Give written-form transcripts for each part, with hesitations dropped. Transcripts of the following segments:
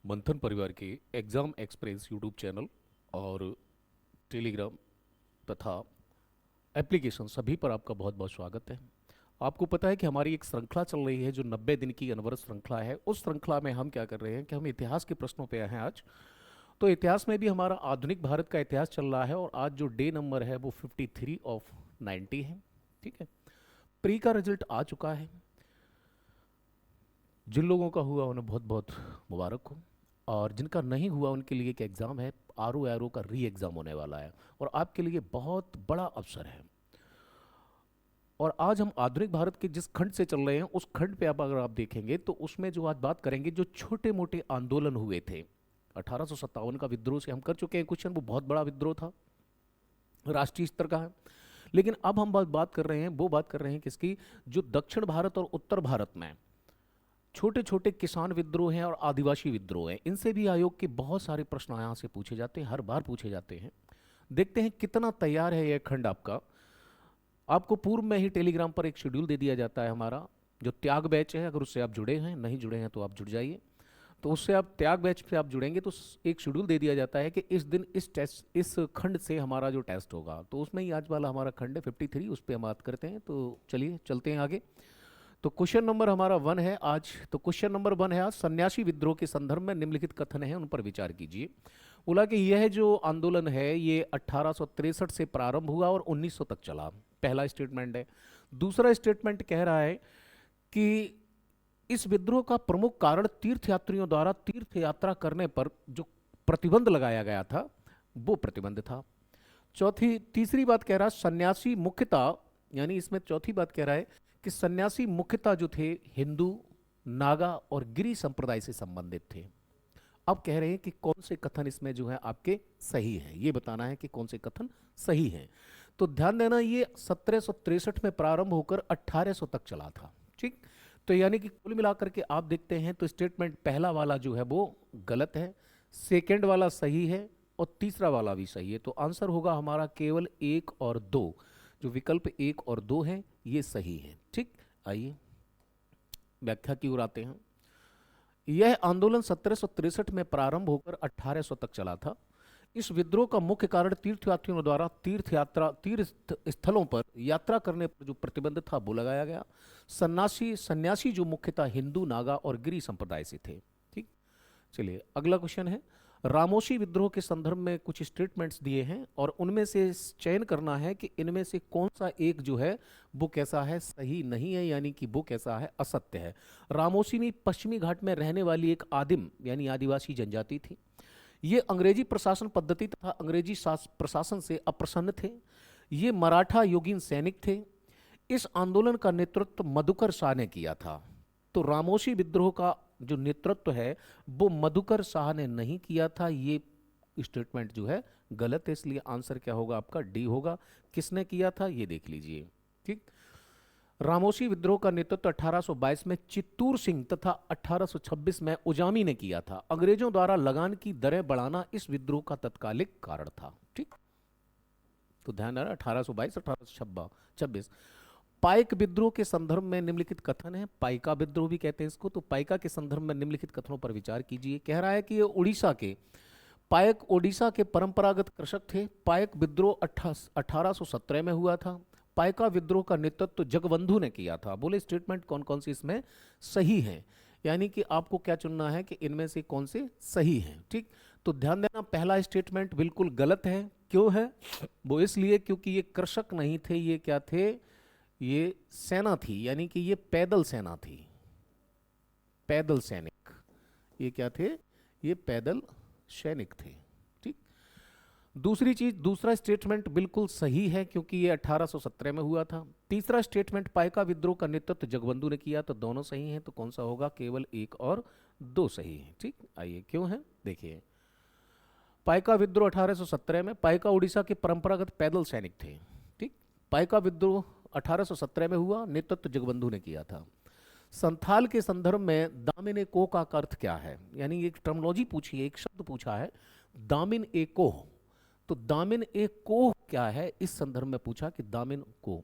मंथन परिवार के एग्ज़ाम एक्सप्रेस यूट्यूब चैनल और टेलीग्राम तथा एप्लीकेशन सभी पर आपका बहुत बहुत स्वागत है। आपको पता है कि हमारी एक श्रृंखला चल रही है जो 90 दिन की अनवरत श्रृंखला है। उस श्रृंखला में हम क्या कर रहे हैं कि हम इतिहास के प्रश्नों पे आए हैं आज। तो इतिहास में भी हमारा आधुनिक भारत का इतिहास चल रहा है और आज जो डे नंबर है वो 53 ऑफ 90 है। ठीक है, प्री का रिजल्ट आ चुका है। जिन लोगों का हुआ उन्हें बहुत बहुत मुबारक हो, और जिनका नहीं हुआ उनके लिए एक एग्ज़ाम है। आर ओ का री एग्ज़ाम होने वाला है और आपके लिए बहुत बड़ा अवसर है। और आज हम आधुनिक भारत के जिस खंड से चल रहे हैं उस खंड पे आप अगर आप देखेंगे तो उसमें जो आज बात करेंगे जो छोटे मोटे आंदोलन हुए थे। 1857 का विद्रोह से हम कर चुके हैं क्वेश्चन, वो बहुत बड़ा विद्रोह था, राष्ट्रीय स्तर का है। लेकिन अब हम बात कर रहे हैं, वो बात कर रहे हैं किसकी, जो दक्षिण भारत और उत्तर भारत में छोटे छोटे किसान विद्रोह हैं और आदिवासी विद्रोह हैं। इनसे भी आयोग के बहुत सारे प्रश्न यहाँ से पूछे जाते हैं, हर बार पूछे जाते हैं। देखते हैं कितना तैयार है यह खंड आपका। आपको पूर्व में ही टेलीग्राम पर एक शेड्यूल दे दिया जाता है हमारा जो त्याग बैच है। अगर उससे आप जुड़े हैं, नहीं जुड़े हैं तो आप जुड़ जाइए। तो उससे आप त्याग बैच से आप जुड़ेंगे तो एक शेड्यूल दे दिया जाता है कि इस दिन इस खंड से हमारा जो टेस्ट होगा, तो उसमें ही आज वाला हमारा खंड है 53, उस पर हम बात करते हैं। तो चलिए चलते हैं आगे। तो क्वेश्चन नंबर हमारा 1 है आज। तो क्वेश्चन नंबर 1 है आज, सन्यासी विद्रोह के संदर्भ में निम्नलिखित कथन है उन पर विचार कीजिए। बोला कि यह जो आंदोलन है ये 1863 से प्रारंभ हुआ और 1900 तक चला। पहला स्टेटमेंट है। दूसरा स्टेटमेंट कह रहा है कि इस विद्रोह का प्रमुख कारण तीर्थयात्रियों द्वारा तीर्थ यात्रा करने पर जो प्रतिबंध लगाया गया था वो प्रतिबंध था। तीसरी बात कह रहा है सन्यासी मुख्यतः, यानी इसमें चौथी बात कह रहा है कि सन्यासी मुख्यतः जो थे हिंदू, नागा और गिरी संप्रदाय से संबंधित थे। अब कह रहे हैं कि कौन से कथन इसमें जो है आपके सही हैं, ये बताना है कि कौन से कथन सही हैं। तो ध्यान देना, ये 1763 में प्रारंभ होकर 1800 तक चला था। ठीक, तो यानी कि कुल मिलाकर के आप देखते हैं तो स्टेटमेंट पहला वाला जो है वो गलत है, सेकेंड वाला सही है और तीसरा वाला भी सही है। तो आंसर होगा हमारा केवल 1 और 2, जो विकल्प 1 और 2 हैं ये सही है। ठीक, आइए व्याख्या की ओर आते हैं। यह आंदोलन 1763 में प्रारंभ होकर 1800 तक चला था। इस विद्रोह का मुख्य कारण तीर्थयात्रियों द्वारा तीर्थ स्थलों पर यात्रा करने पर जो प्रतिबंध था वो लगाया गया। सन्यासी जो मुख्यतः हिंदू, नागा और गिरी संप्रदाय से थे। ठीक, चलिए अगला क्वेश्चन है। रामोशी विद्रोह के संदर्भ में कुछ स्टेटमेंट्स दिए हैं और उनमें से चयन करना है कि इनमें से कौन सा एक जो है वो कैसा है, सही नहीं है, यानी कि वो कैसा है, असत्य है। रामोशी में पश्चिमी घाट में रहने वाली एक आदिम यानी आदिवासी जनजाति थी। ये अंग्रेजी प्रशासन पद्धति तथा अंग्रेजी प्रशासन से अप्रसन्न थे। ये मराठा योगीन सैनिक थे। इस आंदोलन का नेतृत्व मधुकर शाह ने किया था। तो रामोशी विद्रोह का जो नेतृत्व है वो मधुकर शाह ने नहीं किया था। ये स्टेटमेंट जो है गलत है, इसलिए आंसर क्या होगा आपका, डी होगा। किसने किया था ये देख लीजिए। ठीक, रामोशी विद्रोह का नेतृत्व 1822 में चित्तूर सिंह तथा 1826 में उजामी ने किया था। अंग्रेजों द्वारा लगान की दरें बढ़ाना इस विद्रोह का तत्कालिक कारण था। ठीक, तो ध्यान रहा 1822 1826। पाइक विद्रोह के संदर्भ में निम्नलिखित कथन है। पाइका विद्रोह भी कहते हैं इसको। तो पाइका के संदर्भ में निम्नलिखित कथनों पर विचार कीजिए। कह रहा है कि ये पाइक ओडिशा के परंपरागत कृषक थे। पाइक विद्रोह 1817 में हुआ था। पाइका विद्रोह का नेतृत्व जगबंधु ने किया था। बोले स्टेटमेंट कौन कौन सी इसमें सही है, यानी कि आपको क्या चुनना है कि इनमें से कौन से सही हैं। ठीक, तो ध्यान देना पहला स्टेटमेंट बिल्कुल गलत है। क्यों है वो, इसलिए क्योंकि ये कृषक नहीं थे, ये क्या थे, ये सेना थी, यानी कि ये पैदल सेना थी, पैदल सैनिक। ये क्या थे, ये पैदल सैनिक थे। ठीक, दूसरी चीज, दूसरा स्टेटमेंट बिल्कुल सही है क्योंकि ये 1817 में हुआ था। तीसरा स्टेटमेंट पाइका विद्रोह का नेतृत्व जगबंधु ने किया, तो दोनों सही हैं। तो कौन सा होगा, केवल 1 और 2 सही हैं। ठीक, आइए क्यों है देखिए। पाइका विद्रोह 1817 में, पाइका उड़ीसा के परंपरागत पैदल सैनिक थे। ठीक, पाइका विद्रोह 1817 में हुआ, नेतृत्व जगबंधु ने किया था। संथाल के संदर्भ में दामिन ए कोह का अर्थ क्या है, यानी एक टर्मिनोलॉजी पूछी है, एक शब्द पूछा है दामिन ए कोह। तो दामिन ए कोह क्या है, इस संदर्भ में पूछा कि दामिन कोह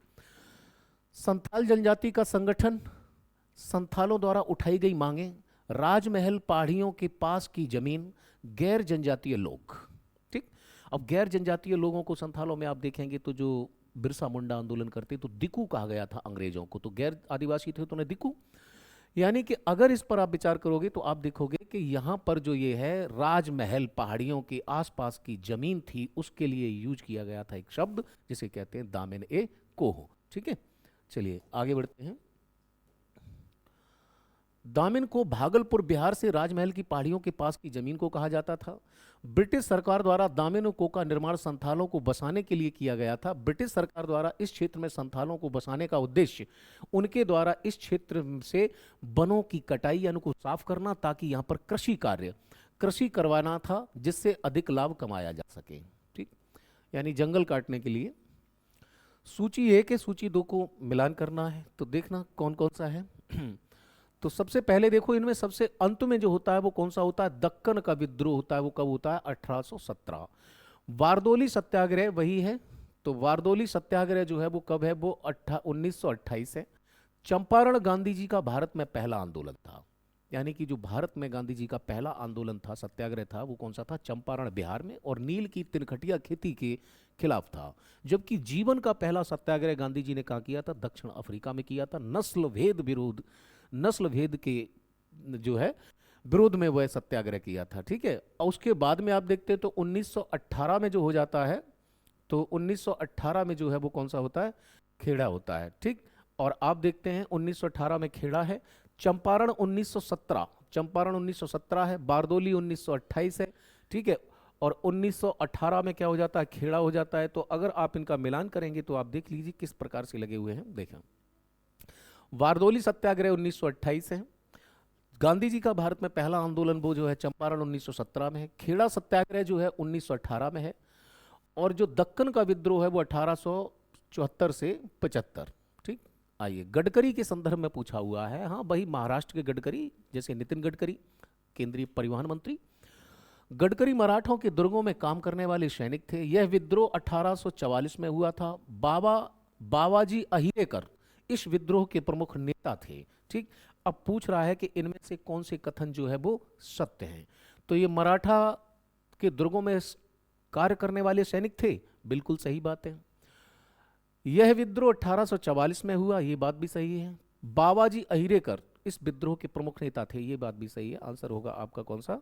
संथाल जनजाति का संगठन, संथालों द्वारा उठाई गई मांगे, राजमहल पहाड़ियों के पास की जमीन, गैर जनजातीय लोग। ठीक। अब गैर जनजातीय लोगों को संथालों में आप देखेंगे तो जो बिरसा मुंडा आंदोलन करते तो दिक्कू कहा गया था अंग्रेजों को, तो गैर आदिवासी थे तो उन्हें दिक्कू। यानी कि अगर इस पर आप विचार करोगे तो आप देखोगे कि यहां पर जो ये है राजमहल पहाड़ियों के आसपास की जमीन थी, उसके लिए यूज किया गया था एक शब्द जिसे कहते हैं दामिन ए कोह। ठीक है, चलिए आगे बढ़ते हैं। दामिन को भागलपुर बिहार से राजमहल की पहाड़ियों के पास की जमीन को कहा जाता था। ब्रिटिश सरकार द्वारा दामिन को का निर्माण संथालों को बसाने के लिए किया गया था। ब्रिटिश सरकार द्वारा इस क्षेत्र में संथालों को बसाने का उद्देश्य उनके द्वारा इस क्षेत्र से वनों की कटाई यानी को साफ करना, ताकि यहाँ पर कृषि करवाना था, जिससे अधिक लाभ कमाया जा सके। ठीक, यानी जंगल काटने के लिए। सूची 1 के सूची 2 को मिलान करना है, तो देखना कौन कौन सा है। तो सबसे पहले देखो, इनमें सबसे अंत में जो होता है वो कौन सा होता है? दक्कन का विद्रोह होता है। वो कब होता है? 1817। वारदोली सत्याग्रह वही है। तो वारदोली सत्याग्रह जो है वो कब है? वो 1928 है। चंपारण गांधी जी का भारत में पहला आंदोलन था, यानी कि जो भारत में गांधी जी का पहला आंदोलन था, सत्याग्रह था, वो कौन सा था? चंपारण बिहार में, और नील की तिनखटिया खेती के खिलाफ था। जबकि जीवन का पहला सत्याग्रह गांधी जी ने कहा किया था? दक्षिण अफ्रीका में किया था। नस्ल भेद के जो है विरोध में वह सत्याग्रह किया था। ठीक है, और उसके बाद में आप देखते हैं तो 1918 में जो हो जाता है, तो 1918 में जो है वो कौन सा होता है? खेड़ा होता है। ठीक, और आप देखते हैं 1918 में खेड़ा है। चंपारण 1917 है। बारदोली 1928 है। ठीक है, और 1918 में क्या हो जाता है? खेड़ा हो जाता है। तो अगर आप इनका मिलान करेंगे तो आप देख लीजिए किस प्रकार से लगे हुए हैं। देखें, वारदोली सत्याग्रह 1928 है। गांधी जी का भारत में पहला आंदोलन वो जो है चंपारण 1917 में है। खेड़ा सत्याग्रह जो है 1918 में है। और जो दक्कन का विद्रोह है वो 1874 से 75। ठीक, आइए गडकरी के संदर्भ में पूछा हुआ है। हाँ, वही महाराष्ट्र के गडकरी, जैसे नितिन गडकरी केंद्रीय परिवहन मंत्री। गडकरी मराठों के दुर्गों में काम करने वाले सैनिक थे। यह विद्रोह 1844 में हुआ था। बाबाजी अहिरेकर इस विद्रोह के प्रमुख नेता थे। ठीक, अब पूछ रहा है कि इनमें से कौन से कथन जो है वो सत्य हैं। तो ये मराठा के दुर्गों में कार्य करने वाले सैनिक थे, बिल्कुल सही बात है। यह विद्रोह 1844 में हुआ, ये बात भी सही है। बाबाजी अहिरेकर इस विद्रोह के प्रमुख नेता थे, ये बात भी सही है। आंसर होगा आपका कौन सा?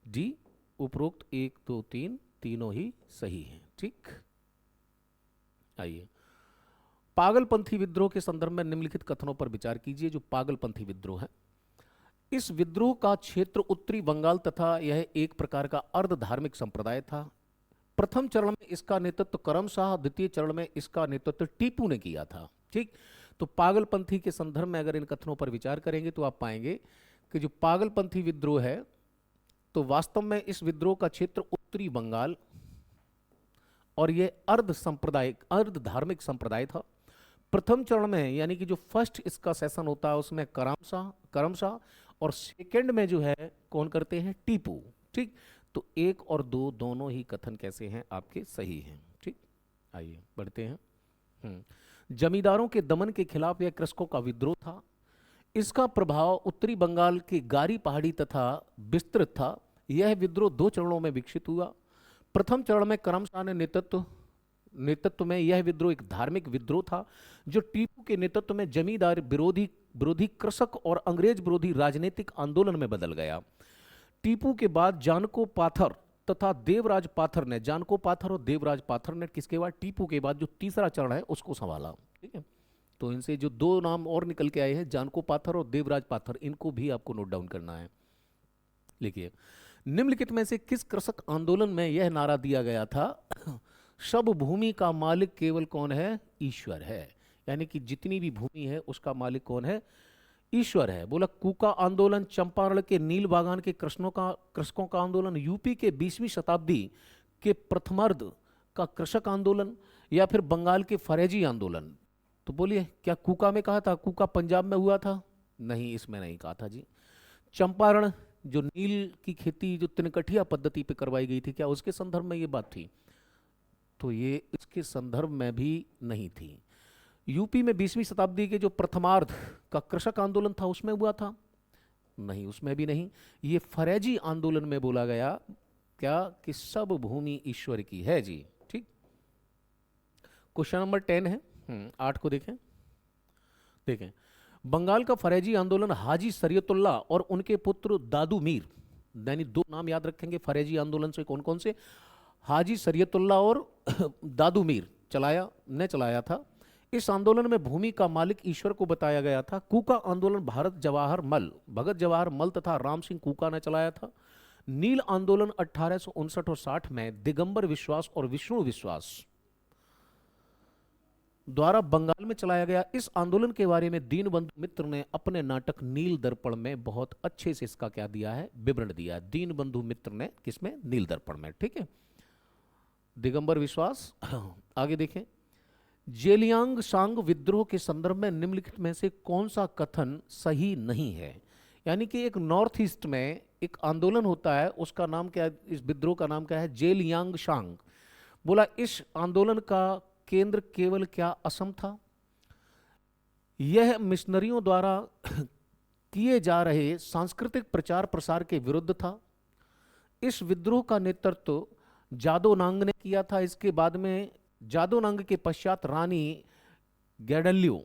डी। उपरोक्त 1 2 3 तीनों ही सही हैं। ठीक, आइए पागलपंथी विद्रोह के संदर्भ में निम्नलिखित कथनों पर विचार कीजिए। जो पागलपंथी विद्रोह है, इस विद्रोह का क्षेत्र उत्तरी बंगाल तथा यह एक प्रकार का अर्ध धार्मिक संप्रदाय था। प्रथम चरण में इसका नेतृत्व करम शाह, द्वितीय चरण में इसका नेतृत्व टीपू ने किया था। ठीक, तो पागलपंथी के संदर्भ में अगर इन कथनों पर विचार करेंगे तो आप पाएंगे कि जो पागलपंथी विद्रोह है, तो वास्तव में इस विद्रोह का क्षेत्र उत्तरी बंगाल और यह अर्ध धार्मिक संप्रदाय था। प्रथम चरण में यानी कि जो फर्स्ट इसका सेशन होता है उसमें करम शाह और सेकंड में जो है कौन करते हैं? टीपू। ठीक, तो 1 और 2 दोनों ही कथन कैसे हैं? आपके सही हैं। ठीक, आइए बढ़ते हैं। जमींदारों के दमन के खिलाफ यह कृषकों का विद्रोह था। इसका प्रभाव उत्तरी बंगाल की गारी पहाड़ी तथा विस्तृत था। यह विद्रोह 2 चरणों में विकसित हुआ। प्रथम चरण में करम शाह ने नेतृत्व में यह विद्रोह एक धार्मिक विद्रोह था, जो टीपू के नेतृत्व में जमींदार विरोधी कृषक और अंग्रेज विरोधी राजनीतिक आंदोलन में बदल गया। टीपू के बाद जानको पाथर तथा देवराज पाथर ने किसके बाद? टीपू के बाद जो तीसरा चरण है उसको संभाला। ठीक है, तो इनसे जो 2 नाम और निकल के आए हैं, जानको पाथर और देवराज पाथर, इनको भी आपको नोट डाउन करना है। लिखिए, निम्नलिखित में से किस कृषक आंदोलन में यह नारा दिया गया था? सब भूमि का मालिक केवल कौन है? ईश्वर है। यानी कि जितनी भी भूमि है उसका मालिक कौन है? ईश्वर है। बोला कूका आंदोलन, चंपारण के नील बागान के कृषकों का आंदोलन, यूपी के 20वीं शताब्दी के प्रथमार्ध का कृषक आंदोलन, या फिर बंगाल के फरेजी आंदोलन। तो बोलिए, क्या कूका में कहा था? कूका पंजाब में हुआ था? नहीं, इसमें नहीं कहा था जी। चंपारण जो नील की खेती जो तिनकठिया पद्धति पे करवाई गई थी, क्या उसके संदर्भ में ये बात थी? तो ये इसके संदर्भ में भी नहीं थी। यूपी में 20वीं शताब्दी के जो प्रथमार्ध का कृषक आंदोलन था उसमें हुआ था। नहीं, उसमें भी नहीं। ये फरेजी आंदोलन में बोला गया क्या कि सब भूमि ईश्वर की है जी। ठीक। क्वेश्चन नंबर 10 है। 8 को देखें। देखें, बंगाल का फरेजी आंदोलन हाजी शरीयतुल्लाह और उनके पुत्र दादू मीर, यानी दो नाम याद रखेंगे फरेजी आंदोलन से कौन कौन से, हाजी शरीयतुल्लाह और दादू मीर चलाया था। इस आंदोलन में भूमि का मालिक ईश्वर को बताया गया था। कूका आंदोलन भगत जवाहर मल तथा राम सिंह कूका ने चलाया था। नील आंदोलन 1859 और 60 में दिगंबर विश्वास और विष्णु विश्वास द्वारा बंगाल में चलाया गया। इस आंदोलन के बारे में दीनबंधु मित्र ने अपने नाटक नील दर्पण में बहुत अच्छे से इसका क्या दिया है, विवरण दिया है। दीनबंधु मित्र ने किसमें, नील दर्पण में। ठीक है, दिगंबर विश्वास। आगे देखें, जेलियांग सांग विद्रोह के संदर्भ में निम्नलिखित में से कौन सा कथन सही नहीं है। यानी कि एक नॉर्थ ईस्ट में एक आंदोलन होता है, उसका नाम क्या है, इस विद्रोह का नाम क्या है, जेलियांग सांग। बोला इस आंदोलन का केंद्र केवल क्या असम था। यह मिशनरियों द्वारा किए जा रहे सांस्कृतिक प्रचार प्रसार के विरुद्ध था। इस विद्रोह का नेतृत्व जादोनांग ने किया था। इसके बाद में जादोनांग के पश्चात रानी गैडल्यू,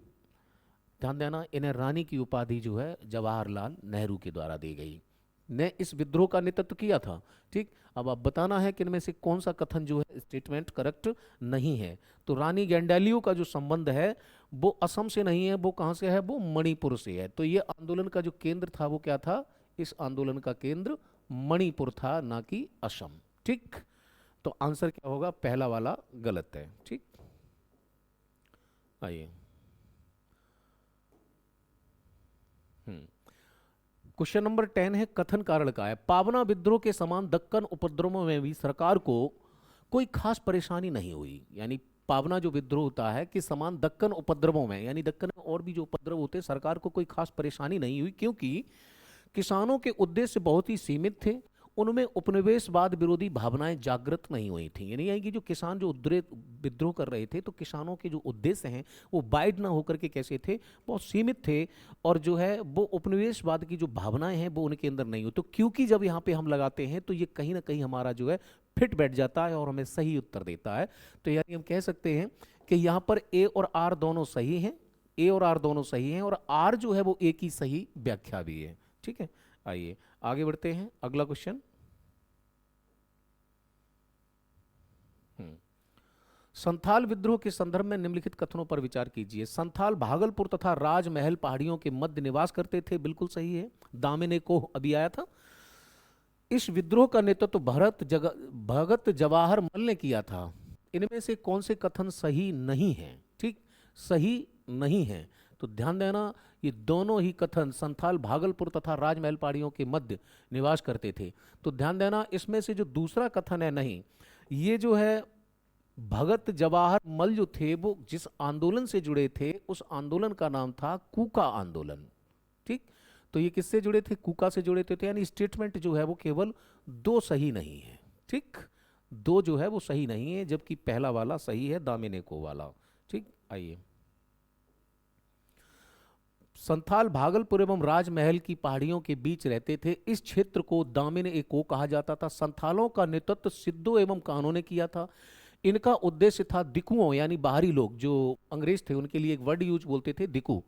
ध्यान देना, इन्हें रानी की उपाधि जो है जवाहरलाल नेहरू के द्वारा दी गई, ने इस विद्रोह का नेतृत्व किया था। ठीक, अब आप बताना है कि इनमें से कौन सा कथन जो है स्टेटमेंट करेक्ट नहीं है। तो रानी गैंडालियो का जो संबंध है वो असम से नहीं है, वो कहां से है, वो मणिपुर से है। तो ये आंदोलन का जो केंद्र था वो क्या था, इस आंदोलन का केंद्र मणिपुर था, ना कि असम। ठीक, तो आंसर क्या होगा, पहला वाला गलत है। ठीक, आइए क्वेश्चन नंबर 10 है, कथन कारण का है। पावना विद्रोह के समान दक्कन उपद्रवों में भी सरकार को कोई खास परेशानी नहीं हुई। यानी पावना जो विद्रोह होता है कि समान दक्कन उपद्रवों में, यानी दक्कन में और भी जो उपद्रव होते हैं, सरकार को कोई खास परेशानी नहीं हुई, क्योंकि किसानों के उद्देश्य बहुत ही सीमित थे। उनमें उपनिवेशवाद विरोधी भावनाएं जागृत नहीं हुई थी। यानी है कि जो किसान जो विद्रोह कर रहे थे, तो किसानों के जो उद्देश्य हैं वो वाइड ना होकर के कैसे थे, बहुत सीमित थे। और जो है वो उपनिवेशवाद की जो भावनाएं हैं वो उनके अंदर नहीं हुई। तो क्योंकि जब यहाँ पे हम लगाते हैं तो ये कहीं ना कहीं हमारा जो है फिट बैठ जाता है और हमें सही उत्तर देता है। तो यानी हम कह सकते हैं कि यहाँ पर ए और आर दोनों सही हैं, ए और आर दोनों सही हैं, और आर जो है वो ए की सही व्याख्या भी है। ठीक है, आइए आगे बढ़ते हैं। अगला क्वेश्चन, संथाल विद्रोह के संदर्भ में निम्नलिखित कथनों पर विचार कीजिए। संथाल भागलपुर तथा राजमहल पहाड़ियों के मध्य निवास करते थे, बिल्कुल सही है, दामिने को अभी आया था। इस विद्रोह का नेतृत्व भगत जवाहर मल ने किया था। इनमें से कौन से कथन सही नहीं है। ठीक, सही नहीं है, तो ध्यान देना, ये दोनों ही कथन संथाल भागलपुर तथा राजमहल पहाड़ियों के मध्य निवास करते थे। तो ध्यान देना, इसमें से जो दूसरा कथन है नहीं, ये जो है भगत जवाहर मल जो थे वो जिस आंदोलन से जुड़े थे उस आंदोलन का नाम था कूका आंदोलन। ठीक, तो ये किससे जुड़े थे, कूका से जुड़े थे। यानी स्टेटमेंट जो है वो केवल दो सही नहीं है। ठीक, दो जो है वो सही नहीं है, जबकि पहला वाला सही है, दामिने को वाला। ठीक, आइए, संथाल भागलपुर एवं राजमहल की पहाड़ियों के बीच रहते थे। इस क्षेत्र को दामिने को कहा जाता था। संथालों का नेतृत्व सिद्धो एवं कानों ने किया था। इनका उद्देश्य था दिकुओं, यानी बाहरी लोग जो अंग्रेज थे, उनके लिए एक वर्ड यूज बोलते थे, दिकू,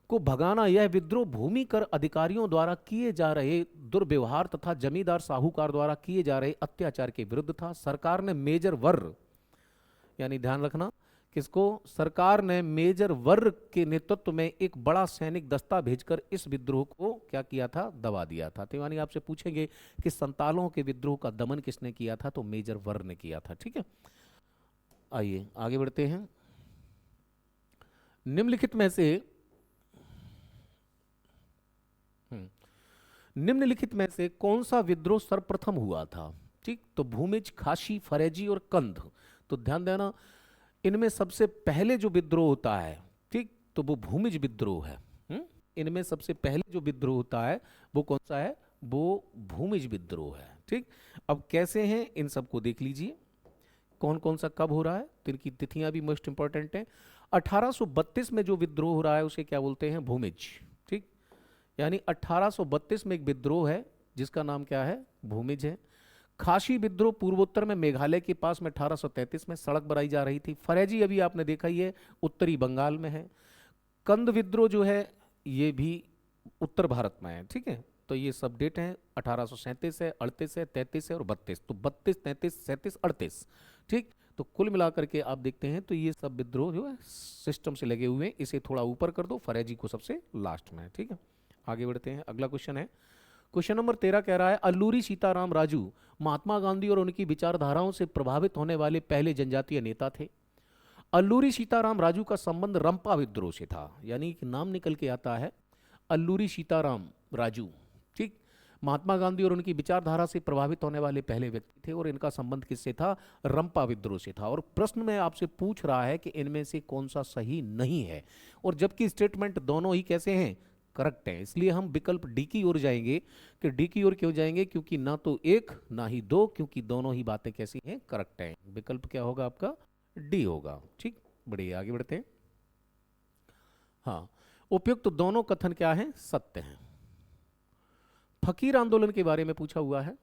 को भगाना। यह विद्रोह भूमि कर अधिकारियों द्वारा किए जा रहे दुर्व्यवहार तथा जमींदार साहूकार द्वारा किए जा रहे अत्याचार के विरुद्ध था। सरकार ने मेजर वर्र, यानी ध्यान रखना किसको, सरकार ने मेजर वर्र के नेतृत्व में एक बड़ा सैनिक दस्ता भेजकर इस विद्रोह को क्या किया था, दबा दिया था। तो यानी आपसे पूछेंगे कि संतालों के विद्रोह का दमन किसने किया था, तो मेजर वर्र ने किया था। ठीक है, आइए आगे बढ़ते हैं। निम्नलिखित में से कौन सा विद्रोह सर्वप्रथम हुआ था। ठीक, तो भूमिज, खासी, फरेजी और कंध। तो ध्यान देना, इनमें सबसे पहले जो विद्रोह होता है, ठीक, तो वो भूमिज विद्रोह है। इनमें सबसे पहले जो विद्रोह होता है वो कौन सा है, वो भूमिज विद्रोह है। ठीक, अब कैसे हैं इन सबको देख लीजिए, कौन कौन सा कब हो रहा है, तो इनकी तिथियां भी मोस्ट इंपॉर्टेंट हैं। 1832 में जो विद्रोह हो रहा है उसे क्या बोलते हैं, भूमिज। ठीक, यानी 1832 में एक विद्रोह है जिसका नाम क्या है, भूमिज है। खासी विद्रोह पूर्वोत्तर में मेघालय के पास में 1833 में सड़क बनाई जा रही थी। फरेजी अभी आपने देखा ही है, उत्तरी बंगाल में है। कंद विद्रोह जो है ये भी उत्तर भारत में है, ठीक है। तो ये सब डेट हैं, 1837 है, 38 है, 33 है और 32। तो 32, 33, 37, 38, ठीक। तो कुल मिलाकर के आप देखते हैं तो ये सब विद्रोह जो है सिस्टम से लगे हुए हैं। इसे थोड़ा ऊपर कर दो, फरेजी को सबसे लास्ट में है, ठीक है। आगे बढ़ते हैं, अगला क्वेश्चन है। क्वेश्चन नंबर 13 कह रहा है, अल्लूरी सीताराम राजू महात्मा गांधी और उनकी विचारधाराओं से प्रभावित होने वाले पहले जनजातीय नेता थे। अल्लूरी सीताराम राजू का संबंध रंपा विद्रोह से था, यानी कि नाम निकल के आता है अल्लूरी सीताराम राजू, ठीक। महात्मा गांधी और उनकी विचारधारा से प्रभावित होने वाले पहले व्यक्ति थे और इनका संबंध किससे था, रंपा विद्रोह से था। और प्रश्न में आपसे पूछ रहा है कि इनमें से कौन सा सही नहीं है, और जबकि स्टेटमेंट दोनों ही कैसे हैं, करेक्ट है। इसलिए हम विकल्प डी की ओर जाएंगे। कि डी की ओर क्यों जाएंगे, क्योंकि ना तो एक ना ही दो, क्योंकि दोनों ही बातें कैसी हैं, करेक्ट हैं। विकल्प क्या होगा आपका, डी होगा, ठीक। बढ़िया, आगे बढ़ते हैं। हाँ, उपयुक्त तो दोनों कथन क्या हैं, सत्य हैं। फकीर आंदोलन के बारे में पूछा हुआ है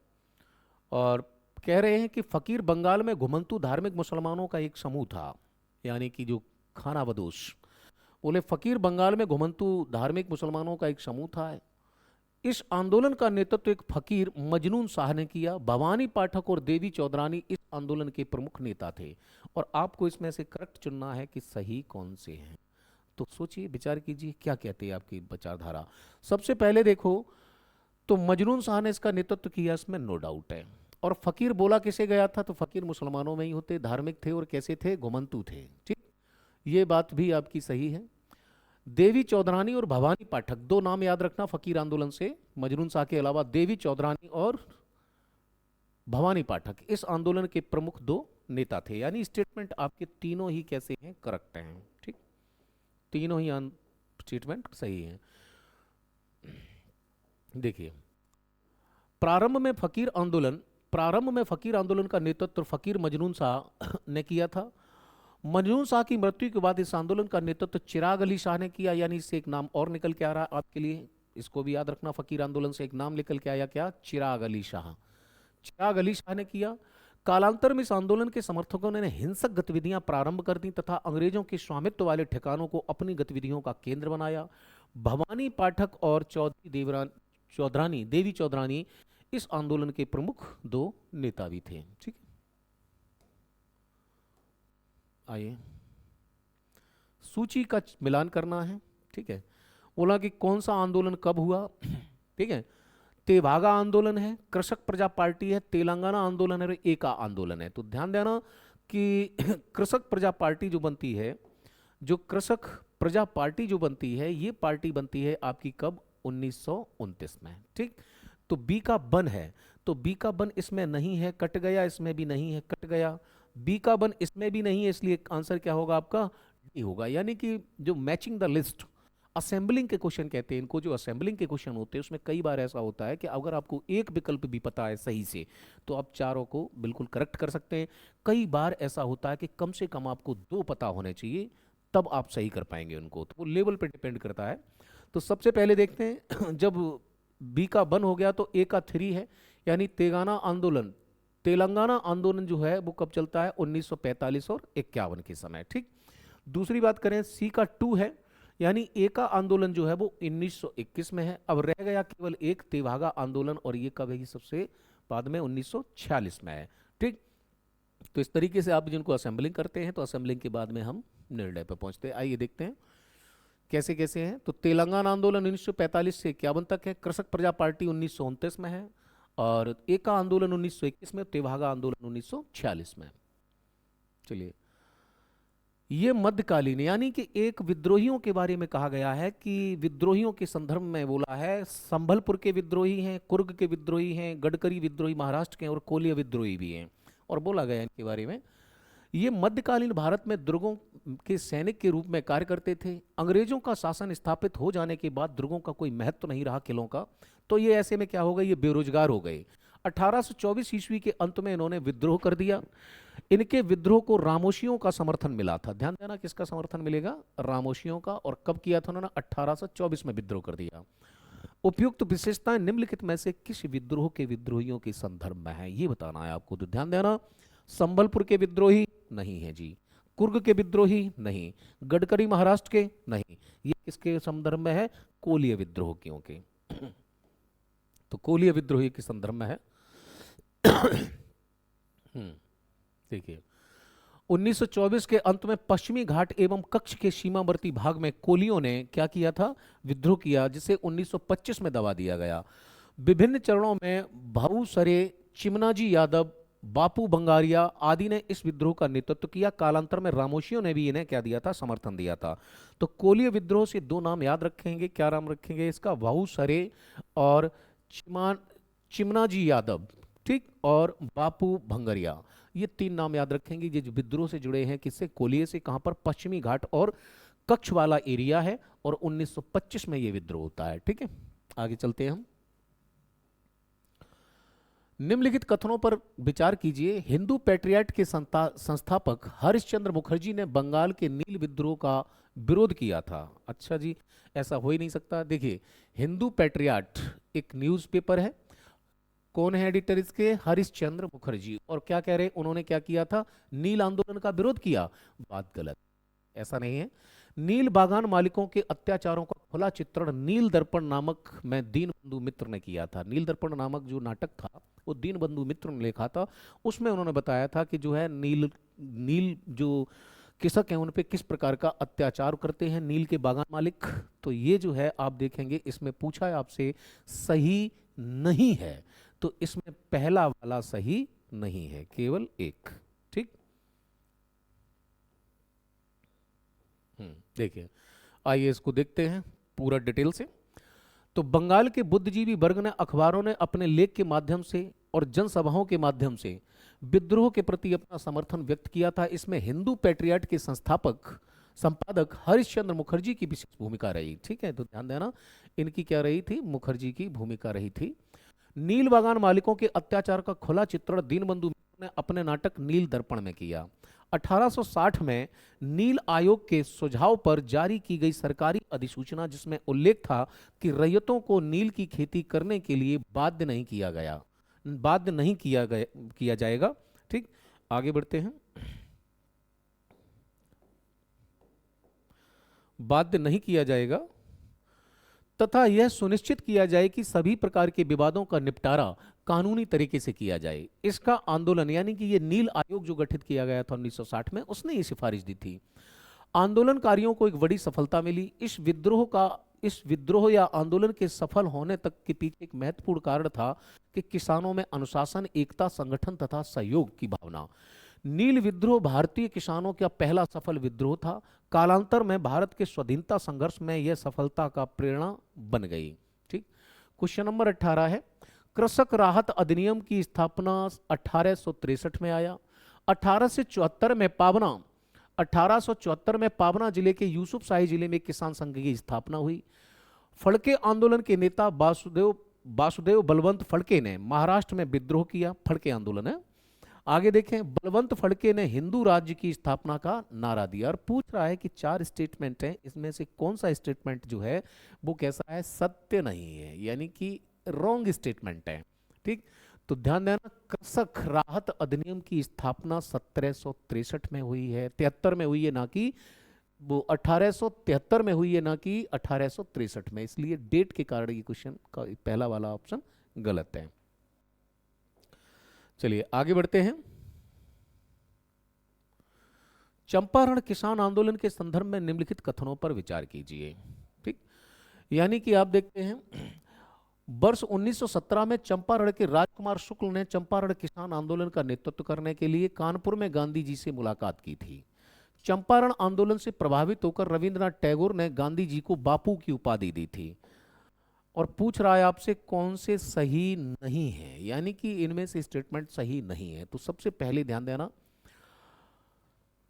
और कह रहे हैं कि फकीर बंगाल में घुमंतु धार्मिक मुसलमानों का एक समूह था, यानी कि जो खानाबदोश। बोले फकीर बंगाल में घुमंतु धार्मिक मुसलमानों का एक समूह था। इस आंदोलन का नेतृत्व एक फकीर मजनून शाह ने किया। भवानी पाठक और देवी चौधरानी इस आंदोलन के प्रमुख नेता थे। और आपको इसमें से करेक्ट चुनना है कि सही कौन से हैं। तो सोचिए, विचार कीजिए, क्या कहते हैं आपकी विचारधारा। सबसे पहले देखो तो मजनून शाह ने इसका नेतृत्व किया, इसमें नो डाउट है। और फकीर बोला किसे गया था, तो फकीर मुसलमानों में ही होते, धार्मिक थे और कैसे थे, घुमंतु थे, ठीक। ये बात भी आपकी सही है। देवी चौधरानी और भवानी पाठक, दो नाम याद रखना फकीर आंदोलन से, मजनून शाह के अलावा देवी चौधरानी और भवानी पाठक इस आंदोलन के प्रमुख दो नेता थे। यानी स्टेटमेंट आपके तीनों ही कैसे हैं, करेक्ट हैं, ठीक। तीनों ही स्टेटमेंट सही हैं। देखिए, प्रारंभ में फकीर आंदोलन का नेतृत्व फकीर मजनून शाह ने किया था। मजनून शाह की मृत्यु के बाद इस आंदोलन का नेतृत्व चिराग अली शाह ने किया। यानी इससे एक नाम और निकल के आ रहा है आपके लिए, इसको भी याद रखना। फकीर आंदोलन से एक नाम निकल के आया, क्या, चिराग अली शाह। चिराग अली शाह ने किया। कालांतर में इस आंदोलन के समर्थकों ने हिंसक गतिविधियां प्रारंभ कर दी तथा अंग्रेजों के स्वामित्व वाले ठिकानों को अपनी गतिविधियों का केंद्र बनाया। भवानी पाठक और देवी चौधरानी इस आंदोलन के प्रमुख दो नेता भी थे, ठीक। आइए, सूची का मिलान करना है, ठीक है। बोला कि कौन सा आंदोलन कब हुआ, ठीक है। तेभागा आंदोलन है, कृषक प्रजा पार्टी है, तेलंगाना आंदोलन है और एका आंदोलन है। तो ध्यान देना कि कृषक प्रजा पार्टी जो बनती है, ये पार्टी बनती है आपकी कब, 1929 में, ठीक। तो बी का बन है, तो बी का बन इसमें नहीं है, कट गया, इसमें भी नहीं है, कट गया। बी का बन इसमें भी नहीं है, इसलिए आंसर क्या होगा आपका, डी होगा। यानी कि जो मैचिंग द लिस्ट, असेंबलिंग के क्वेश्चन कहते हैं इनको। जो असेंबलिंग के क्वेश्चन होते हैं उसमें कई बार ऐसा होता है कि अगर आपको एक विकल्प भी पता है सही से तो आप चारों को बिल्कुल करेक्ट कर सकते हैं। कई बार ऐसा होता है कि कम से कम आपको दो पता होने चाहिए, तब आप सही कर पाएंगे उनको। तो वो लेवल पे डिपेंड करता है। तो सबसे पहले देखते हैं, जब बी का बन हो गया तो ए का 3 है, यानी तेलंगाना आंदोलन जो है वो कब चलता है, 1945 और 51 के समय, ठीक। दूसरी बात करें, सी का 2 है, यानी ए का आंदोलन जो है वो 1921 में है। अब रह गया केवल एक, तेभागा आंदोलन, और ये कब है, सबसे बाद में 1946 में है, ठीक। तो इस तरीके से आप जिनको असेंबलिंग करते हैं तो असेंबलिंग के बाद में हम निर्णय पर पहुंचते हैं। आइए देखते हैं कैसे कैसे हैं। तो तेलंगाना आंदोलन 1945 से 51 तक है, कृषक प्रजा पार्टी 1929 में है, और एका आंदोलन 1921 में, तेभागा आंदोलन 1946 में। चलिए, ये मध्यकालीन, यानी कि एक विद्रोहियों के बारे में कहा गया है कि विद्रोहियों के संदर्भ में बोला है, संभलपुर के विद्रोही हैं, कुर्ग के विद्रोही हैं, गडकरी विद्रोही महाराष्ट्र के, और कोलिया विद्रोही भी हैं, और बोला गया इनके बारे में। ये मध्यकालीन भारत में दुर्गों के सैनिक के रूप में कार्य करते थे। अंग्रेजों का शासन स्थापित हो जाने के बाद दुर्गों का कोई महत्व नहीं रहा, किलों का, तो ये ऐसे में क्या हो गए, ये बेरोजगार हो गए। 1824 ईस्वी के अंत में इन्होंने विद्रोह कर दिया। इनके विद्रोह को रामोशियों का समर्थन मिला था। ध्यान देना, किसका समर्थन मिलेगा, रामोशियों का। और कब किया था उन्होंने, 1824 में विद्रोह कर दिया। उपयुक्त विशेषताएं निम्नलिखित में से किस विद्रोह के विद्रोहियों के संदर्भ में है, ये बताना है आपको। तो ध्यान देना, संबलपुर के विद्रोही नहीं है जी, कुर्ग के विद्रोही नहीं, गडकरी महाराष्ट्र के नहीं, ये किसके संदर्भ में है, कोलीय विद्रोहियों के। तो कोलीय विद्रोही के संदर्भ में है। देखिए 1924 के अंत में पश्चिमी घाट एवं कच्छ के सीमावर्ती भाग में कोलियों ने क्या किया था, विद्रोह किया, जिसे 1925 में दबा दिया गया। विभिन्न चरणों में भाऊ सरे, चिमनाजी यादव, बापू बंगारिया आदि ने इस विद्रोह का नेतृत्व किया। कालांतर में रामोशियों ने भी इन्हें क्या दिया था, समर्थन दिया था। तो कोलीय विद्रोह से दो नाम याद रखेंगे, क्या नाम रखेंगे इसका, भाऊ सरे और चिमनाजी यादव, ठीक, और बापू भंगरिया, ये तीन नाम याद रखेंगे। ये जो विद्रोह से जुड़े हैं, किससे, कोलिये से। कहां पर, पश्चिमी घाट और कच्छ वाला एरिया है, और 1925 में ये विद्रोह होता है। ठीक है, आगे चलते हैं हम। निम्नलिखित कथनों पर विचार कीजिए। हिंदू पैट्रियट के संस्थापक हरिश्चंद्र मुखर्जी ने बंगाल के नील विद्रोह का विरोध किया था। अच्छा जी, ऐसा हो ही नहीं सकता। देखिए, हिंदू पैट्रियट एक न्यूज़पेपर है, कौन है एडिटर इसके, हरिश्चंद्र मुखर्जी, और क्या कह रहे, उन्होंने क्या किया था, नील आंदोलन का विरोध किया। बात गलत, ऐसा नहीं है। नील बागान मालिकों के अत्याचारों का खुला चित्रण नील दर्पण नामक में दीनबंधु मित्र ने किया था। नील दर्पण नामक जो नाटक था वो दीनबंधु मित्र ने लिखा था। उसमें उन्होंने बताया था कि जो है नील जो कृषक हैं उन पे किस प्रकार का अत्याचार करते हैं नील के बागान मालिक। तो ये जो है आप देखेंगे इसमें पूछा है आपसे, सही नहीं है। तो इसमें पहला वाला सही नहीं है, केवल एक। ठीक, देखिए, आइए इसको देखते हैं पूरा डिटेल से। तो बंगाल के बुद्धिजीवी वर्ग ने, अखबारों ने अपने लेख के माध्यम से और जनसभाओं के माध्यम से विद्रोह के प्रति अपना समर्थन व्यक्त किया था। इसमें हिंदू पैट्रियट के संपादक हरिश्चंद्र मुखर्जी की विशेष भूमिका रही। ठीक है, तो ध्यान देना, इनकी क्या रही थी, मुखर्जी की भूमिका रही थी। नील बागान मालिकों के अत्याचार का खुला चित्रण दीनबंधु मित्र ने अपने नाटक नील दर्पण में किया। 1860 में नील आयोग के सुझाव पर जारी की गई सरकारी अधिसूचना, जिसमें उल्लेख था कि रैयतों को नील की खेती करने के लिए बाध्य नहीं किया जाएगा। ठीक, आगे बढ़ते हैं। बाध्य नहीं किया जाएगा तथा यह सुनिश्चित किया जाए कि सभी प्रकार के विवादों का निपटारा कानूनी तरीके से किया जाए। इसका आंदोलन, यानी कि ये नील आयोग जो गठित किया गया था 1960 में, उसने ये सिफारिश दी थी। आंदोलनकारियों को एक बड़ी सफलता मिली। इस विद्रोह या आंदोलन के सफल होने तक के पीछे एक महत्वपूर्ण कारण था कि किसानों में अनुशासन, एकता, संगठन तथा सहयोग की भावना। नील विद्रोह भारतीय किसानों का पहला सफल विद्रोह था। कालांतर में भारत के स्वाधीनता संघर्ष में यह सफलता का प्रेरणा बन गई। ठीक, क्वेश्चन नंबर 18 है, कृषक राहत अधिनियम की स्थापना 1863 में आया। 1874 में पाबना जिले के यूसुफशाही जिले में किसान संघ की स्थापना हुई। फड़के आंदोलन के नेता वासुदेव बलवंत फड़के ने महाराष्ट्र में विद्रोह किया। फड़के आंदोलन है, आगे देखें। बलवंत फड़के ने हिंदू राज्य की स्थापना का नारा दिया। और पूछ रहा है कि 4 स्टेटमेंट हैं, इसमें से कौन सा स्टेटमेंट जो है वो कैसा है, सत्य नहीं है, यानी कि रॉन्ग स्टेटमेंट है। ठीक, तो ध्यान देना, कृषक राहत अधिनियम की स्थापना 1763 में हुई है, 73 में हुई है, ना कि वो 1873 में हुई है, ना कि 1863 में। इसलिए डेट के कारण ये क्वेश्चन का पहला वाला ऑप्शन गलत है। चलिए आगे बढ़ते हैं। चंपारण किसान आंदोलन के संदर्भ में निम्नलिखित कथनों पर विचार कीजिए। ठीक, यानी कि आप देखते हैं वर्ष 1917 में चंपारण के राजकुमार शुक्ल ने चंपारण किसान आंदोलन का नेतृत्व करने के लिए कानपुर में गांधी जी से मुलाकात की थी। चंपारण आंदोलन से प्रभावित होकर रविंद्रनाथ टैगोर ने गांधी जी को बापू की उपाधि दी थी। और पूछ रहा है आपसे कौन से सही नहीं है, यानी कि इनमें से स्टेटमेंट सही नहीं है। तो सबसे पहले ध्यान देना,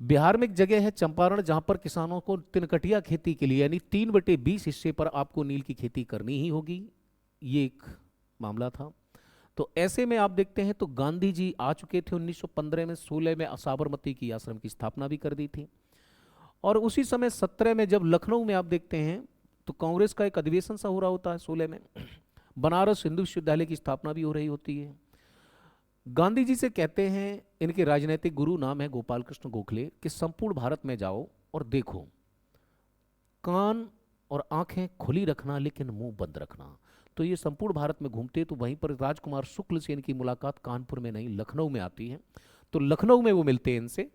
बिहार में एक जगह है चंपारण जहां पर किसानों को तिनकटिया खेती के लिए, यानी 3/20 हिस्से पर आपको नील की खेती करनी ही होगी, ये एक मामला था। तो ऐसे में आप देखते हैं तो गांधी जी आ चुके थे 1915 में, 16 में साबरमती की आश्रम की स्थापना भी कर दी थी। और उसी समय 17 में जब लखनऊ में आप देखते हैं तो कांग्रेस का एक अधिवेशन सा हो रहा होता है 16 में। बनारस हिंदू विश्वविद्यालय की स्थापना भी हो रही होती है। गांधी जी से कहते हैं, इनके राजनीतिक गुरु नाम है गोपाल कृष्ण गोखले, कि संपूर्ण भारत में जाओ और देखो, कान और आंखें खुली रखना लेकिन मुंह बंद रखना। तो ये संपूर्ण भारत में घूमते, तो वहीं पर राजकुमार शुक्ल से इनकी मुलाकात कानपुर में नहीं लखनऊ में आती है। तो लखनऊ में वो मिलते हैं इनसे।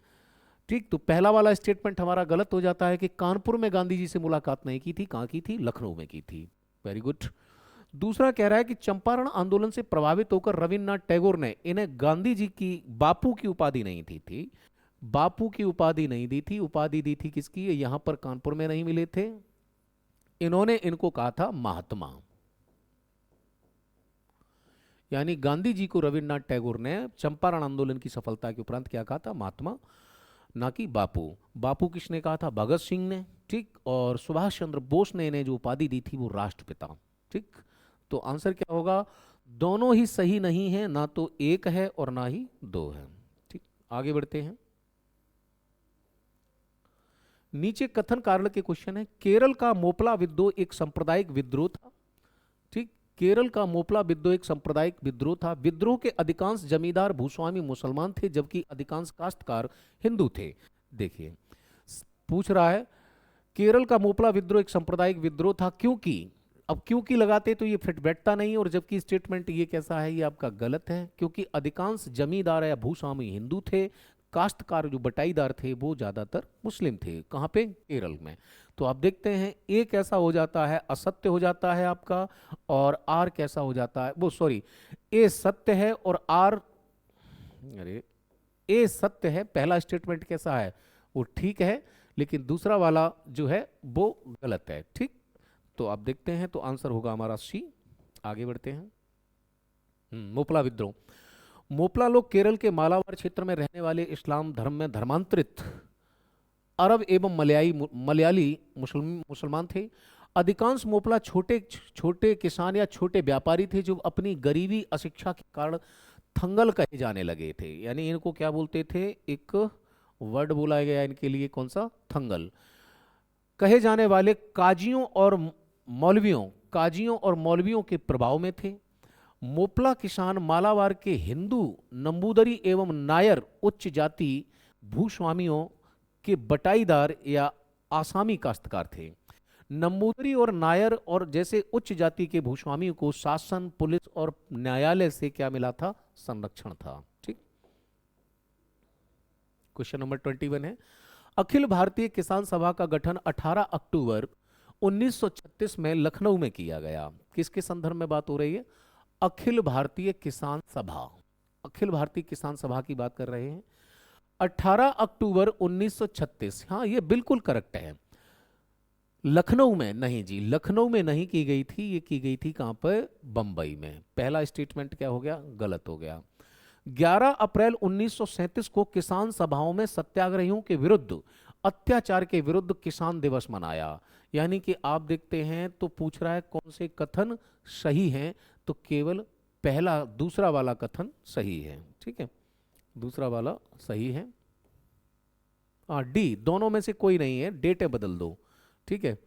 ठीक, तो पहला वाला स्टेटमेंट हमारा गलत हो जाता है कि कानपुर में गांधी जी से मुलाकात नहीं की थी, कहाँ की थी, लखनऊ में की थी। Very good. दूसरा कह रहा है कि चंपारण आंदोलन से प्रभावित होकर रविन्द्रनाथ टैगोर ने इन्हें गांधी जी की बापू की उपाधि नहीं थी बापू की उपाधि नहीं दी थी, उपाधि दी थी किसकी, यहां पर कानपुर में नहीं मिले थे। इन्होंने इनको कहा था महात्मा। यानी गांधी जी को रविन्द्रनाथ टैगोर ने चंपारण आंदोलन की सफलता के उपरांत क्या कहा था, महात्मा, ना कि बापू। बापू किसने कहा था, भगत सिंह ने। ठीक, और सुभाष चंद्र बोस ने इन्हें जो उपाधि दी थी वो राष्ट्रपिता। ठीक, तो आंसर क्या होगा, दोनों ही सही नहीं है, ना तो एक है और ना ही दो है। ठीक, आगे बढ़ते हैं। नीचे कथन कारण के क्वेश्चन है। केरल का मोपला विद्रोह एक सांप्रदायिक विद्रोह था। ठीक, केरल का मोपला विद्रोह एक सांप्रदायिक विद्रोह था। विद्रोह के अधिकांश जमींदार भूस्वामी मुसलमान थे, जबकि अधिकांश काश्तकार हिंदू थे। देखिए, पूछ रहा है केरल का मोपला विद्रोह एक सांप्रदायिक विद्रोह था, क्योंकि, अब क्योंकि लगाते तो ये फिट बैठता नहीं, और जबकि स्टेटमेंट ये कैसा है, ये आपका गलत है। क्योंकि अधिकांश जमींदार या भूस्वामी हिंदू थे, काश्तकार जो बटाईदार थे वो ज्यादातर मुस्लिम थे। कहाँ पे, केरल में। तो आप देखते हैं ए कैसा हो जाता है, असत्य हो जाता है आपका, और आर कैसा हो जाता है, वो सॉरी, ए सत्य है और आर, अरे ए सत्य है, पहला स्टेटमेंट कैसा है, वो ठीक है, लेकिन दूसरा वाला जो है वो गलत है। ठीक, तो आप देखते हैं, तो आंसर होगा हमारा सी। आगे बढ़ते हैं। मोपला विद्रोह। मोपला लोग केरल के मालाबार क्षेत्र में रहने वाले इस्लाम धर्म में धर्मांतरित अरब एवं मलयाली मुसलमान थे। अधिकांश मोपला छोटे छोटे किसान या छोटे व्यापारी थे, जो अपनी गरीबी अशिक्षा के कारण थंगल कहे जाने लगे थे। यानी इनको क्या बोलते थे, एक वर्ड बोला गया इनके लिए, कौन सा, थंगल कहे जाने वाले काजियों और मौलवियों के प्रभाव में थे। मोपला किसान मालाबार के हिंदू, नंबूदरी एवं नायर उच्च जाति भूस्वामियों के बटाईदार या आसामी काश्तकार थे। नंबूदरी और नायर और जैसे उच्च जाति के भूस्वामियों को शासन, पुलिस और न्यायालय से क्या मिला था, संरक्षण था। ठीक, क्वेश्चन नंबर 21 है। अखिल भारतीय किसान सभा का गठन 18 अक्टूबर 1936 में लखनऊ में किया गया। किसके संदर्भ में बात हो रही है, अखिल भारतीय किसान सभा, अखिल भारतीय किसान सभा की बात कर रहे हैं। 18 अक्टूबर 1936, हाँ ये बिल्कुल करेक्ट है। लखनऊ में नहीं जी, लखनऊ में नहीं की गई थी, ये की गई थी कहां पर, बंबई में। पहला स्टेटमेंट क्या हो गया, गलत हो गया। 11 अप्रैल 1937 को किसान सभाओं में सत्याग्रहियों के विरुद्ध अत्याचार के विरुद्ध किसान दिवस मनाया। यानी कि आप देखते हैं तो पूछ रहा है कौन से कथन सही हैं, तो केवल पहला, दूसरा वाला कथन सही है। ठीक है, दूसरा वाला सही है। डी, दोनों में से कोई नहीं है, डेटें बदल दो। ठीक है,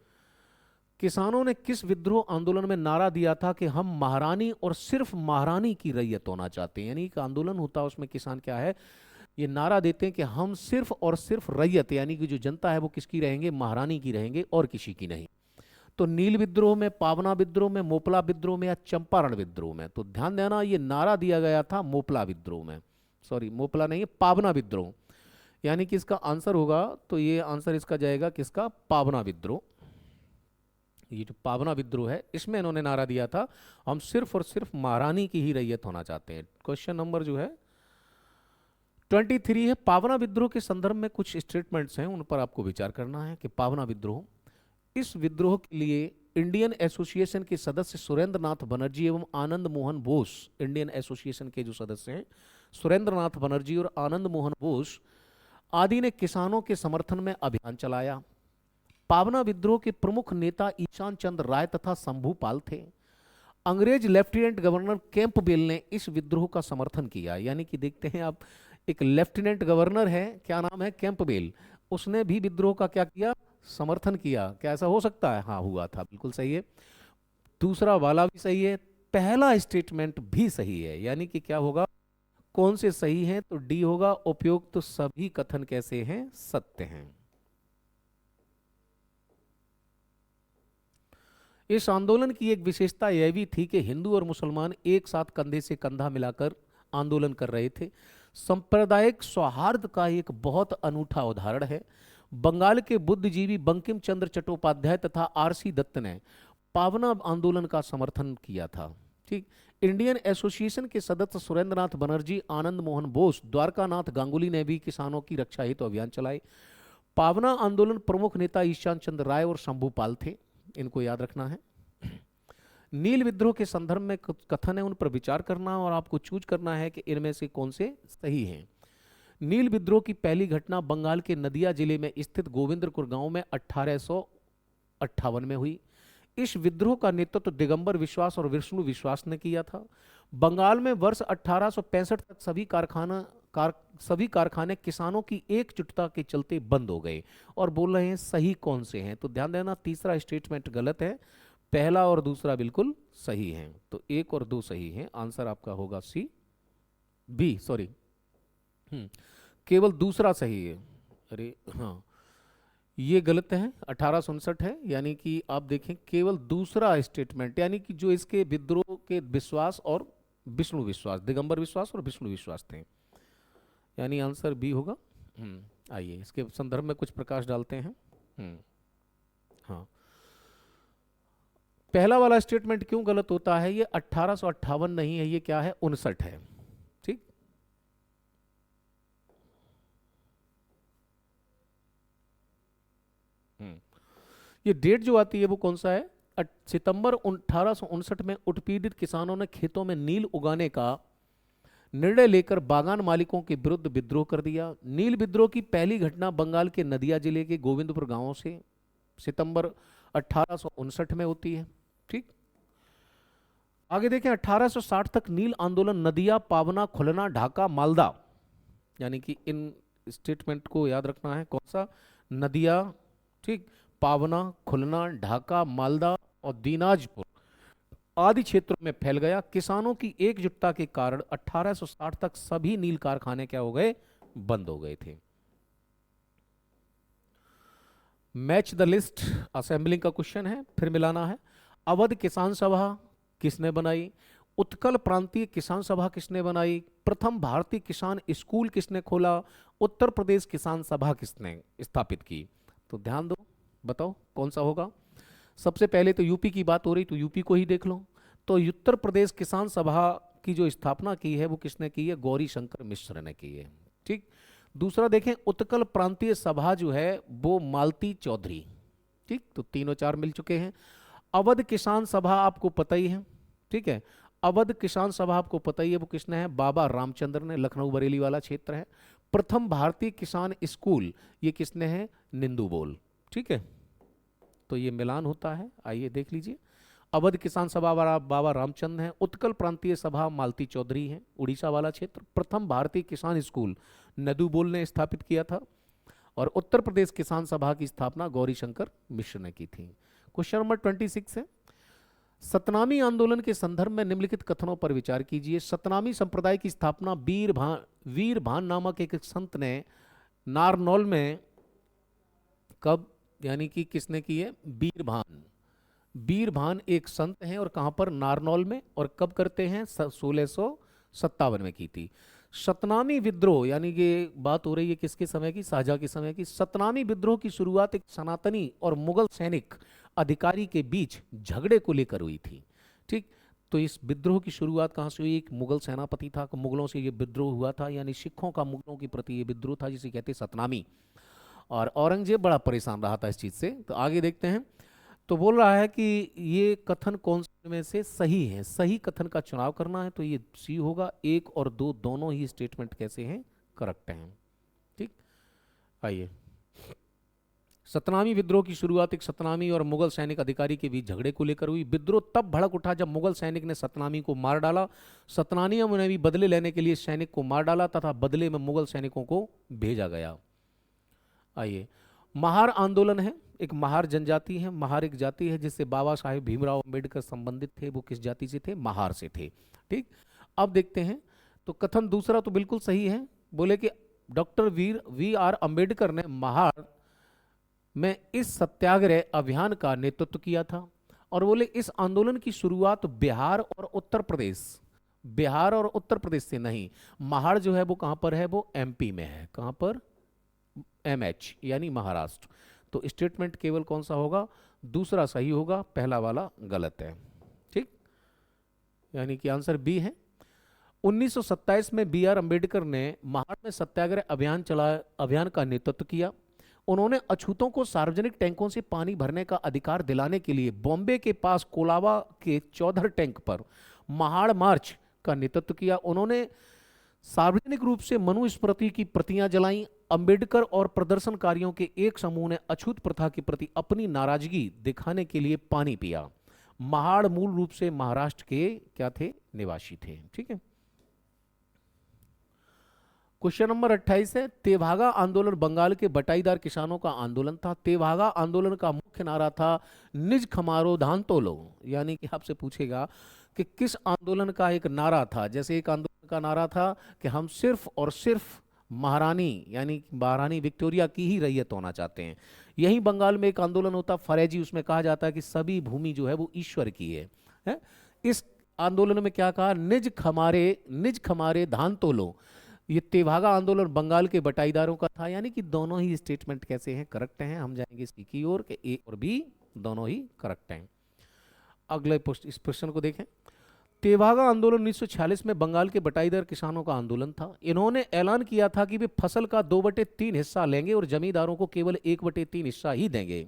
किसानों ने किस विद्रोह आंदोलन में नारा दिया था कि हम महारानी और सिर्फ महारानी की रैयत होना चाहते हैं। यानी एक आंदोलन होता है, उसमें किसान क्या है, ये नारा देते हैं कि हम सिर्फ और सिर्फ रैयत, यानी कि जो जनता है वो किसकी रहेंगे, महारानी की रहेंगे और किसी की नहीं। तो नील विद्रोह में, पावना विद्रोह में, मोपला विद्रोह में या चंपारण विद्रोह में, तो ध्यान देना ये नारा दिया गया था मोपला विद्रोह में, सॉरी मोपला नहीं है, पावना विद्रोह। यानी कि इसका आंसर होगा, तो ये आंसर इसका जाएगा किसका, पावना विद्रोह। ये जो पावना विद्रोह है इसमें इन्होंने नारा दिया था हम सिर्फ और सिर्फ महारानी की ही रैयत होना चाहते हैं। क्वेश्चन नंबर जो है 23 है। पावना विद्रोह के संदर्भ में कुछ स्टेटमेंट्स हैं, उन पर आपको विचार करना है कि पावना विद्रोह, इस विद्रोह के लिए इंडियन एसोसिएशन के सदस्य सुरेंद्र नाथ बनर्जी एवं आनंद मोहन बोस, इंडियन एसोसिएशन के जो सदस्य हैं सुरेंद्र नाथ बनर्जी और आनंद मोहन बोस आदि ने किसानों के समर्थन में अभियान चलाया। पावना विद्रोह के प्रमुख नेता ईशान चंद्र राय तथा शंभू पाल थे। अंग्रेज लेफ्टिनेंट गवर्नर कैंपबेल ने इस विद्रोह का समर्थन किया। यानी कि देखते हैं आप, एक लेफ्टिनेंट गवर्नर है, क्या नाम है, कैंपबेल, उसने भी विद्रोह का क्या किया, समर्थन किया, क्या ऐसा हो सकता है? हाँ, हुआ था, बिल्कुल सही है। दूसरा वाला भी सही है, पहला स्टेटमेंट भी सही है, यानी कि क्या होगा, कौन से सही हैं? तो डी होगा, उपयुक्त तो सभी कथन कैसे हैं? सत्य हैं। इस आंदोलन की एक विशेषता यह भी थी कि हिंदू और मुसलमान एक साथ कंधे से कंधा मिलाकर आंदोलन कर रहे थे। सांप्रदायिक सौहार्द का एक बहुत अनूठा उदाहरण है। बंगाल के बुद्धिजीवी बंकिम चंद्र चट्टोपाध्याय तथा आरसी दत्त ने पावना आंदोलन का समर्थन किया था। ठीक। इंडियन एसोसिएशन के सदस्य सुरेंद्रनाथ बनर्जी, आनंद मोहन बोस, द्वारकानाथ गांगुली ने भी किसानों की रक्षा हेतु अभियान चलाए। पावना आंदोलन प्रमुख नेता ईशान चंद्र राय और शंभूपाल थे, इनको याद रखना है। नील विद्रोह के संदर्भ में कथन है, उन पर विचार करना और आपको चूज करना है कि इनमें से कौन से सही हैं। नील विद्रोह की पहली घटना बंगाल के नदिया जिले में स्थित गोविंदपुर गांव में 1858 में हुई। इस विद्रोह का नेतृत्व दिगंबर विश्वास और विष्णु विश्वास ने किया था। बंगाल में वर्ष 1865 तक सभी कारखाने किसानों की एकजुटता के चलते बंद हो गए। और बोल रहे हैं सही कौन से हैं, तो ध्यान देना तीसरा स्टेटमेंट गलत है, पहला और दूसरा बिल्कुल सही हैं। तो एक और दो सही हैं, आंसर आपका होगा सी, बी सॉरी, केवल दूसरा सही है। अरे हाँ, ये गलत है, 1859 है, यानी कि आप देखें केवल दूसरा स्टेटमेंट, यानी कि जो इसके विद्रोह के विश्वास और विष्णु विश्वास, दिगंबर विश्वास और विष्णु विश्वास थे, यानी आंसर बी होगा। आइए इसके संदर्भ में कुछ प्रकाश डालते हैं। हाँ, पहला वाला स्टेटमेंट क्यों गलत होता है? ये 1858 नहीं है, ये क्या है? 59 है। ठीक। ये डेट जो आती है वो कौन सा है? सितंबर 1859 में उत्पीड़ित किसानों ने खेतों में नील उगाने का निर्णय लेकर बागान मालिकों के विरुद्ध विद्रोह कर दिया। नील विद्रोह की पहली घटना बंगाल के नदिया जिले के गोविंदपुर गांव से सितंबर 1859 में होती है। ठीक। आगे देखें, 1860 तक नील आंदोलन नदिया, पावना, खुलना, ढाका, मालदा, यानी कि इन स्टेटमेंट को याद रखना है, कौन सा? नदिया, ठीक, पावना, खुलना, ढाका, मालदा और दीनाजपुर आदि क्षेत्रों में फैल गया। किसानों की एकजुटता के कारण 1860 तक सभी नील कारखाने क्या हो गए? बंद हो गए थे। मैच द लिस्ट असेंबलिंग का क्वेश्चन है, फिर मिलाना है। अवध किसान सभा किसने बनाई? उत्कल प्रांतीय किसान सभा किसने बनाई? प्रथम भारतीय किसान स्कूल किसने खोला? उत्तर प्रदेश किसान सभा किसने स्थापित की? तो ध्यान दो, बताओ कौन सा होगा। सबसे पहले तो यूपी की बात हो रही, तो यूपी को ही देख लो। तो उत्तर प्रदेश किसान सभा की जो स्थापना की है वो किसने की है? गौरी शंकर मिश्र ने की है। ठीक। दूसरा देखें, उत्कल प्रांतीय सभा जो है वो मालती चौधरी। ठीक, तो तीनों चार मिल चुके हैं। अवध किसान सभा आपको पता ही है, ठीक है, अवध किसान सभा आपको पता ही है, वो किसने है? बाबा रामचंद्र ने, लखनऊ बरेली वाला क्षेत्र है। प्रथम भारतीय किसान स्कूल ये किसने है? निंदू बोल। ठीक है, तो ये मिलान होता है, आइए देख लीजिए। अवध किसान सभा वाला बाबा रामचंद्र है, उत्कल प्रांतीय सभा मालती चौधरी है, उड़ीसा वाला क्षेत्र। प्रथम भारतीय किसान स्कूल नदू बोल ने स्थापित किया था, और उत्तर प्रदेश किसान सभा की स्थापना गौरी शंकर मिश्र ने की थी। क्वेश्चन नंबर 26 है, सतनामी आंदोलन के संदर्भ में निम्नलिखित कथनों पर विचार कीजिए। सतनामी संप्रदाय की स्थापना वीर भान नामक एक संत ने नारनौल में कब, यानी कि किसने की है? वीरभान। वीरभान एक संत हैं और कहां पर? नारनौल में। और कब करते हैं? 1657 में की थी। सतनामी विद्रोह, यानी कि बात हो रही है किसके समय की? शाहजहां के समय की। सतनामी विद्रोह की शुरुआत एक सनातनी और मुगल सैनिक अधिकारी के बीच झगड़े को लेकर हुई थी। ठीक, तो इस विद्रोह की शुरुआत कहां से हुई? एक मुगल सेनापति था, मुगलों से ये विद्रोह हुआ था, यानी सिखों का मुगलों के प्रति ये विद्रोह था, जिसे कहते सतनामी। और औरंगजेब बड़ा परेशान रहा था इस चीज से। तो आगे देखते हैं, तो बोल रहा है कि ये कथन कौन से में से सही है? सही कथन का चुनाव करना है, तो ये सी होगा। एक और दो दोनों ही स्टेटमेंट कैसे हैं? करेक्ट हैं। ठीक, आइए। सतनामी विद्रोह की शुरुआत एक सतनामी और मुगल सैनिक अधिकारी के बीच झगड़े को लेकर हुई। विद्रोह तब भड़क उठा जब मुगल सैनिक ने सतनामी को मार डाला। सतनामियों ने भी बदले लेने के लिए सैनिक को मार डाला तथा बदले में मुगल सैनिकों को भेजा गया। आइए, महार आंदोलन है, एक महार जनजाति है। महार एक जाति है जिससे बाबा साहेब भीमराव अंबेडकर संबंधित थे। वो किस जाति से थे? महार से थे। ठीक, अब देखते हैं। तो कथन दूसरा तो बिल्कुल सही है, बोले कि डॉक्टर वी आर अंबेडकर ने महार में इस सत्याग्रह अभियान का नेतृत्व किया था। और बोले इस आंदोलन की शुरुआत बिहार और उत्तर प्रदेश से नहीं। महाड़ जो है वो कहां पर है? वो एमपी में है। कहां पर? एमएच यानी महाराष्ट्र। तो स्टेटमेंट केवल कौन सा होगा? दूसरा सही होगा, पहला वाला गलत है। ठीक, यानी कि आंसर बी है। 1927 में बी आर अंबेडकर ने महाड़ में सत्याग्रह अभियान का नेतृत्व किया। उन्होंने अछूतों को सार्वजनिक टैंकों से पानी भरने का अधिकार दिलाने के लिए बॉम्बे के पास कोलाबा के 14 टैंक पर महाड़ मार्च का नेतृत्व किया। उन्होंने सार्वजनिक रूप से मनुस्मृति की प्रतियां जलाईं। अंबेडकर और प्रदर्शनकारियों के एक समूह ने अछूत प्रथा के प्रति अपनी नाराजगी दिखाने के लिए पानी पिया। महाड़ मूल रूप से महाराष्ट्र के क्या थे? निवासी थे। ठीक है। क्वेश्चन नंबर 28 है, तेभागा आंदोलन बंगाल के बटाईदार किसानों का आंदोलन था। तेभागा आंदोलन का मुख्य नारा था निज खमारो धान तोलो। यानी कि आपसे पूछेगा कि किस आंदोलन का एक नारा था। जैसे एक आंदोलन का नारा था कि हम सिर्फ और सिर्फ महारानी यानी महारानी विक्टोरिया की ही रैयत होना चाहते हैं। यही बंगाल में एक आंदोलन होता फरेजी, उसमें कहा जाता है कि सभी भूमि जो है वो ईश्वर की है? इस आंदोलन में क्या कहा? निज खमारे धान तोलो। ये तेभागा आंदोलन बंगाल के बटाईदारों का था। यानी कि दोनों ही स्टेटमेंट कैसे हैं? करेक्ट हैं। हम जाएंगे सी की ओर कि ए और बी दोनों ही करेक्ट हैं। अगले इस प्रश्न को देखें। तेभागा आंदोलन 1946 में बंगाल के बटाईदार किसानों का आंदोलन था। इन्होंने ऐलान किया था कि वे फसल का 2/3 हिस्सा लेंगे और जमींदारों को केवल 1/3 हिस्सा ही देंगे।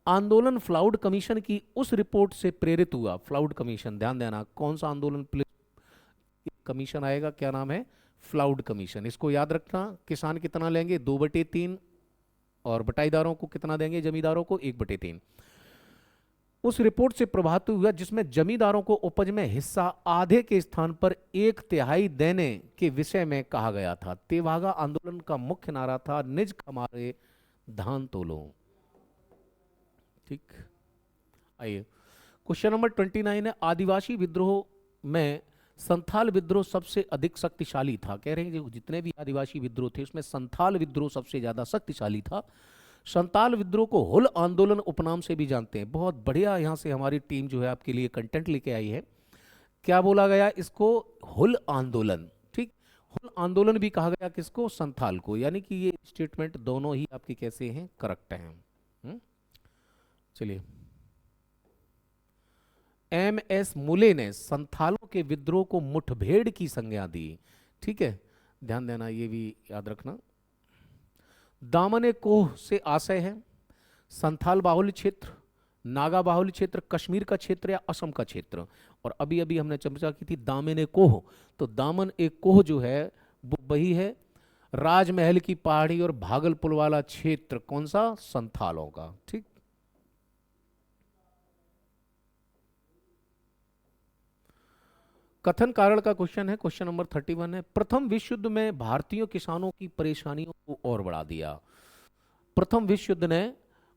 आंदोलन फ्लाउड कमीशन की उस रिपोर्ट से प्रेरित हुआ। फ्लाउड कमीशन, ध्यान देना, कौन सा आंदोलन कमीशन आएगा? क्या नाम है? फ्लाउड कमीशन। इसको याद रखना। किसान कितना लेंगे? 2/3। और बटाईदारों को कितना देंगे? जमींदारों को 1/3। उस रिपोर्ट से प्रभावित हुआ जिसमें जमींदारों को उपज में हिस्सा आधे के स्थान पर 1/3 देने के विषय में कहा गया था। तेभागा आंदोलन का मुख्य नारा था निज खमारे धान तोलो। ठीक, आइए क्वेश्चन नंबर 29 है, आदिवासी विद्रोह में संथाल विद्रोह सबसे अधिक शक्तिशाली था। कह रहे हैं जो जितने भी आदिवासी विद्रोह थे उसमें संथाल विद्रोह सबसे ज्यादा शक्तिशाली था। संथाल विद्रोह को हुल आंदोलन उपनाम से भी जानते हैं। बहुत बढ़िया यहाँ से हमारी टीम जो है आपके लिए कंटेंट लेके आई है। क्या बोला गया इसको? हुल आंदोलन। ठीक, हुल आंदोलन भी कहा गया किसको? संथाल को। यानी कि ये स्टेटमेंट दोनों ही आपके कैसे हैं? करेक्ट हैं। चलिए, एम.एस. मुले ने संथालों के विद्रोह को मुठभेड़ की संज्ञा दी। ठीक है, ध्यान देना, ये भी याद रखना। दामने कोह से आशय है संथाल बाहुल्य क्षेत्र, नागा बाहुल्य क्षेत्र, कश्मीर का क्षेत्र या असम का क्षेत्र। और अभी अभी हमने चर्चा की थी दामने कोह। तो दामन एक कोह जो है वो वही है राजमहल की पहाड़ी और भागलपुर वाला क्षेत्र। कौन सा? संथालों का। ठीक, कथन कारण का क्वेश्चन है। क्वेश्चन नंबर 31 है, प्रथम विश्व युद्ध में भारतीय किसानों की परेशानियों को और बढ़ा दिया। प्रथम विश्व युद्ध ने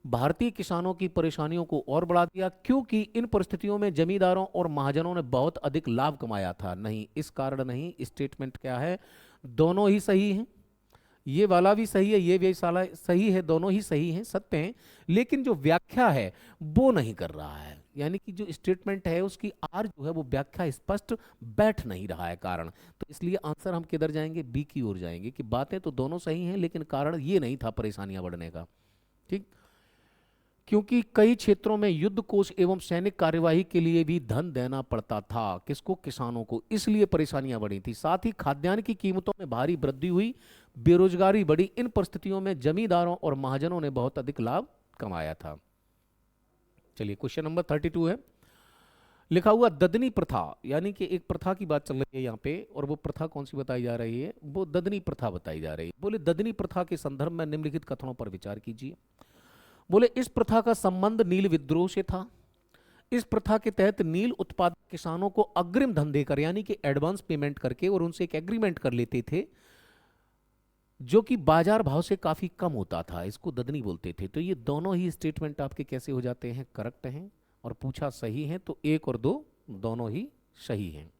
भारतीय किसानों की परेशानियों को और बढ़ा दिया क्योंकि इन परिस्थितियों में जमींदारों और महाजनों ने बहुत अधिक लाभ कमाया था। नहीं, इस कारण नहीं। स्टेटमेंट क्या है? दोनों ही सही हैं। ये वाला भी सही है, ये भी साला सही है, दोनों ही सही हैं, सत्य हैं। लेकिन जो व्याख्या है वो नहीं कर रहा है। यानी कि जो स्टेटमेंट है उसकी आर जो है वो व्याख्या स्पष्ट बैठ नहीं रहा है कारण। तो इसलिए आंसर हम किधर जाएंगे? बी की ओर जाएंगे कि बातें तो दोनों सही हैं लेकिन कारण ये नहीं था परेशानियां बढ़ने का। ठीक, क्योंकि कई क्षेत्रों में युद्ध कोष एवं सैनिक कार्यवाही के लिए भी धन देना पड़ता था। किसको? किसानों को। इसलिए परेशानियां बढ़ी थी। साथ ही खाद्यान्न की कीमतों में भारी वृद्धि हुई, बेरोजगारी बढ़ी। इन परिस्थितियों में जमींदारों और महाजनों ने बहुत अधिक लाभ कमाया था। चलिए, क्वेश्चन नंबर 32 है, लिखा हुआ ददनी प्रथा। यानी कि एक प्रथा की बात चल रही है यहाँ पे, और वो प्रथा कौन सी बताई जा रही है? वो ददनी प्रथा बताई जा रही है। बोले ददनी प्रथा के संदर्भ में निम्नलिखित कथनों पर विचार कीजिए। बोले इस प्रथा का संबंध नील विद्रोह से था। इस प्रथा के तहत नील उत्पादक किसानों को अग्रिम धन देकर यानी कि एडवांस पेमेंट करके और उनसे एक एग्रीमेंट कर लेते थे जो कि बाजार भाव से काफी कम होता था, इसको ददनी बोलते थे। तो ये दोनों ही स्टेटमेंट आपके कैसे हो जाते हैं, करेक्ट हैं। और पूछा सही है तो 1 और 2 दोनों ही सही हैं।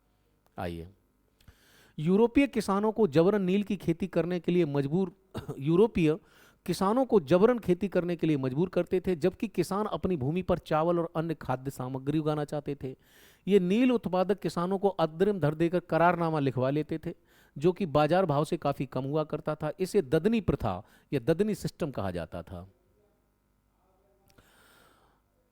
आइए, यूरोपीय किसानों को जबरन नील की खेती करने के लिए मजबूर यूरोपीय किसानों को जबरन खेती करने के लिए मजबूर करते थे, जबकि किसान अपनी भूमि पर चावल और अन्य खाद्य सामग्री उगाना चाहते थे। ये नील उत्पादक किसानों को अग्रिम धर देकर करारनामा लिखवा लेते थे, जो कि बाजार भाव से काफी कम हुआ करता था। इसे ददनी प्रथा या ददनी सिस्टम कहा जाता था।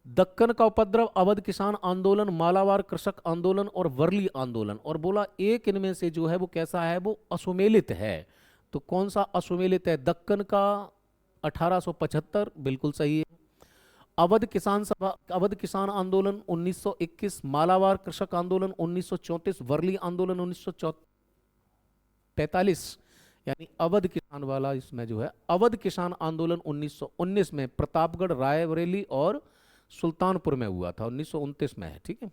दक्कन का उपद्रव, अवध किसान आंदोलन, मालाबार कृषक आंदोलन और वर्ली आंदोलन। और बोला एक इनमें से जो है वो कैसा है, वो असुमेलित है। तो कौन सा असुमेलित है, दक्कन का 1875 बिल्कुल सही है। अवध किसान सभा, अवध किसान आंदोलन 1921, मालाबार कृषक आंदोलन 1934, वर्ली आंदोलन 1945। यानी अवध किसान वाला इसमें जो है, अवध किसान आंदोलन 1919 में प्रतापगढ़, रायबरेली और सुल्तानपुर में हुआ था, 1929 में है, ठीक है।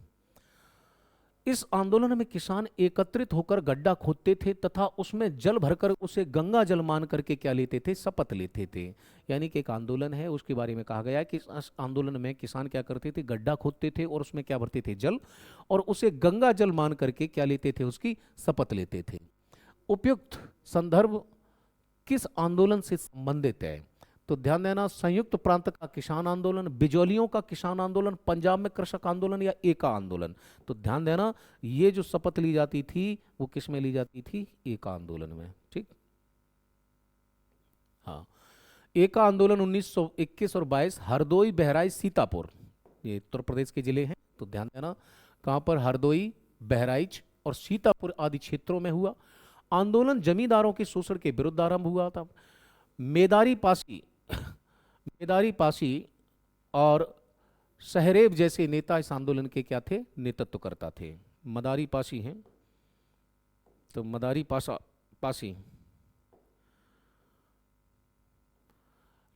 इस आंदोलन में किसान एकत्रित होकर गड्ढा खोदते थे तथा उसमें जल भरकर उसे गंगा जल मान करके क्या लेते थे, शपथ लेते थे। यानी कि एक आंदोलन है, उसके बारे में कहा गया है कि इस आंदोलन में किसान क्या करते थे, गड्ढा खोदते थे और उसमें क्या भरते थे, जल, और उसे गंगा जल मान करके क्या लेते थे, उसकी शपथ लेते थे। उपयुक्त संदर्भ किस आंदोलन से संबंधित है, तो ध्यान देना, संयुक्त प्रांत का किसान आंदोलन, बिजौलियों का किसान आंदोलन, पंजाब में कृषक आंदोलन या एका आंदोलन। तो ध्यान देना, ये जो शपथ ली जाती थी वो किस में ली जाती थी, एका आंदोलन में, ठीक। हाँ, एका आंदोलन 1921 और 22, हरदोई, बहराइच, सीतापुर, ये उत्तर प्रदेश के जिले हैं। तो ध्यान देना, कहाँ पर, हरदोई, बहराइच और सीतापुर आदि क्षेत्रों में हुआ। आंदोलन जमींदारों के शोषण के विरुद्ध आरंभ हुआ था। मेदारी पासी मेदारी पासी और सहरेब जैसे नेता इस आंदोलन के क्या थे, नेतृत्व करता थे। मदारी पासी हैं, तो मदारी पासी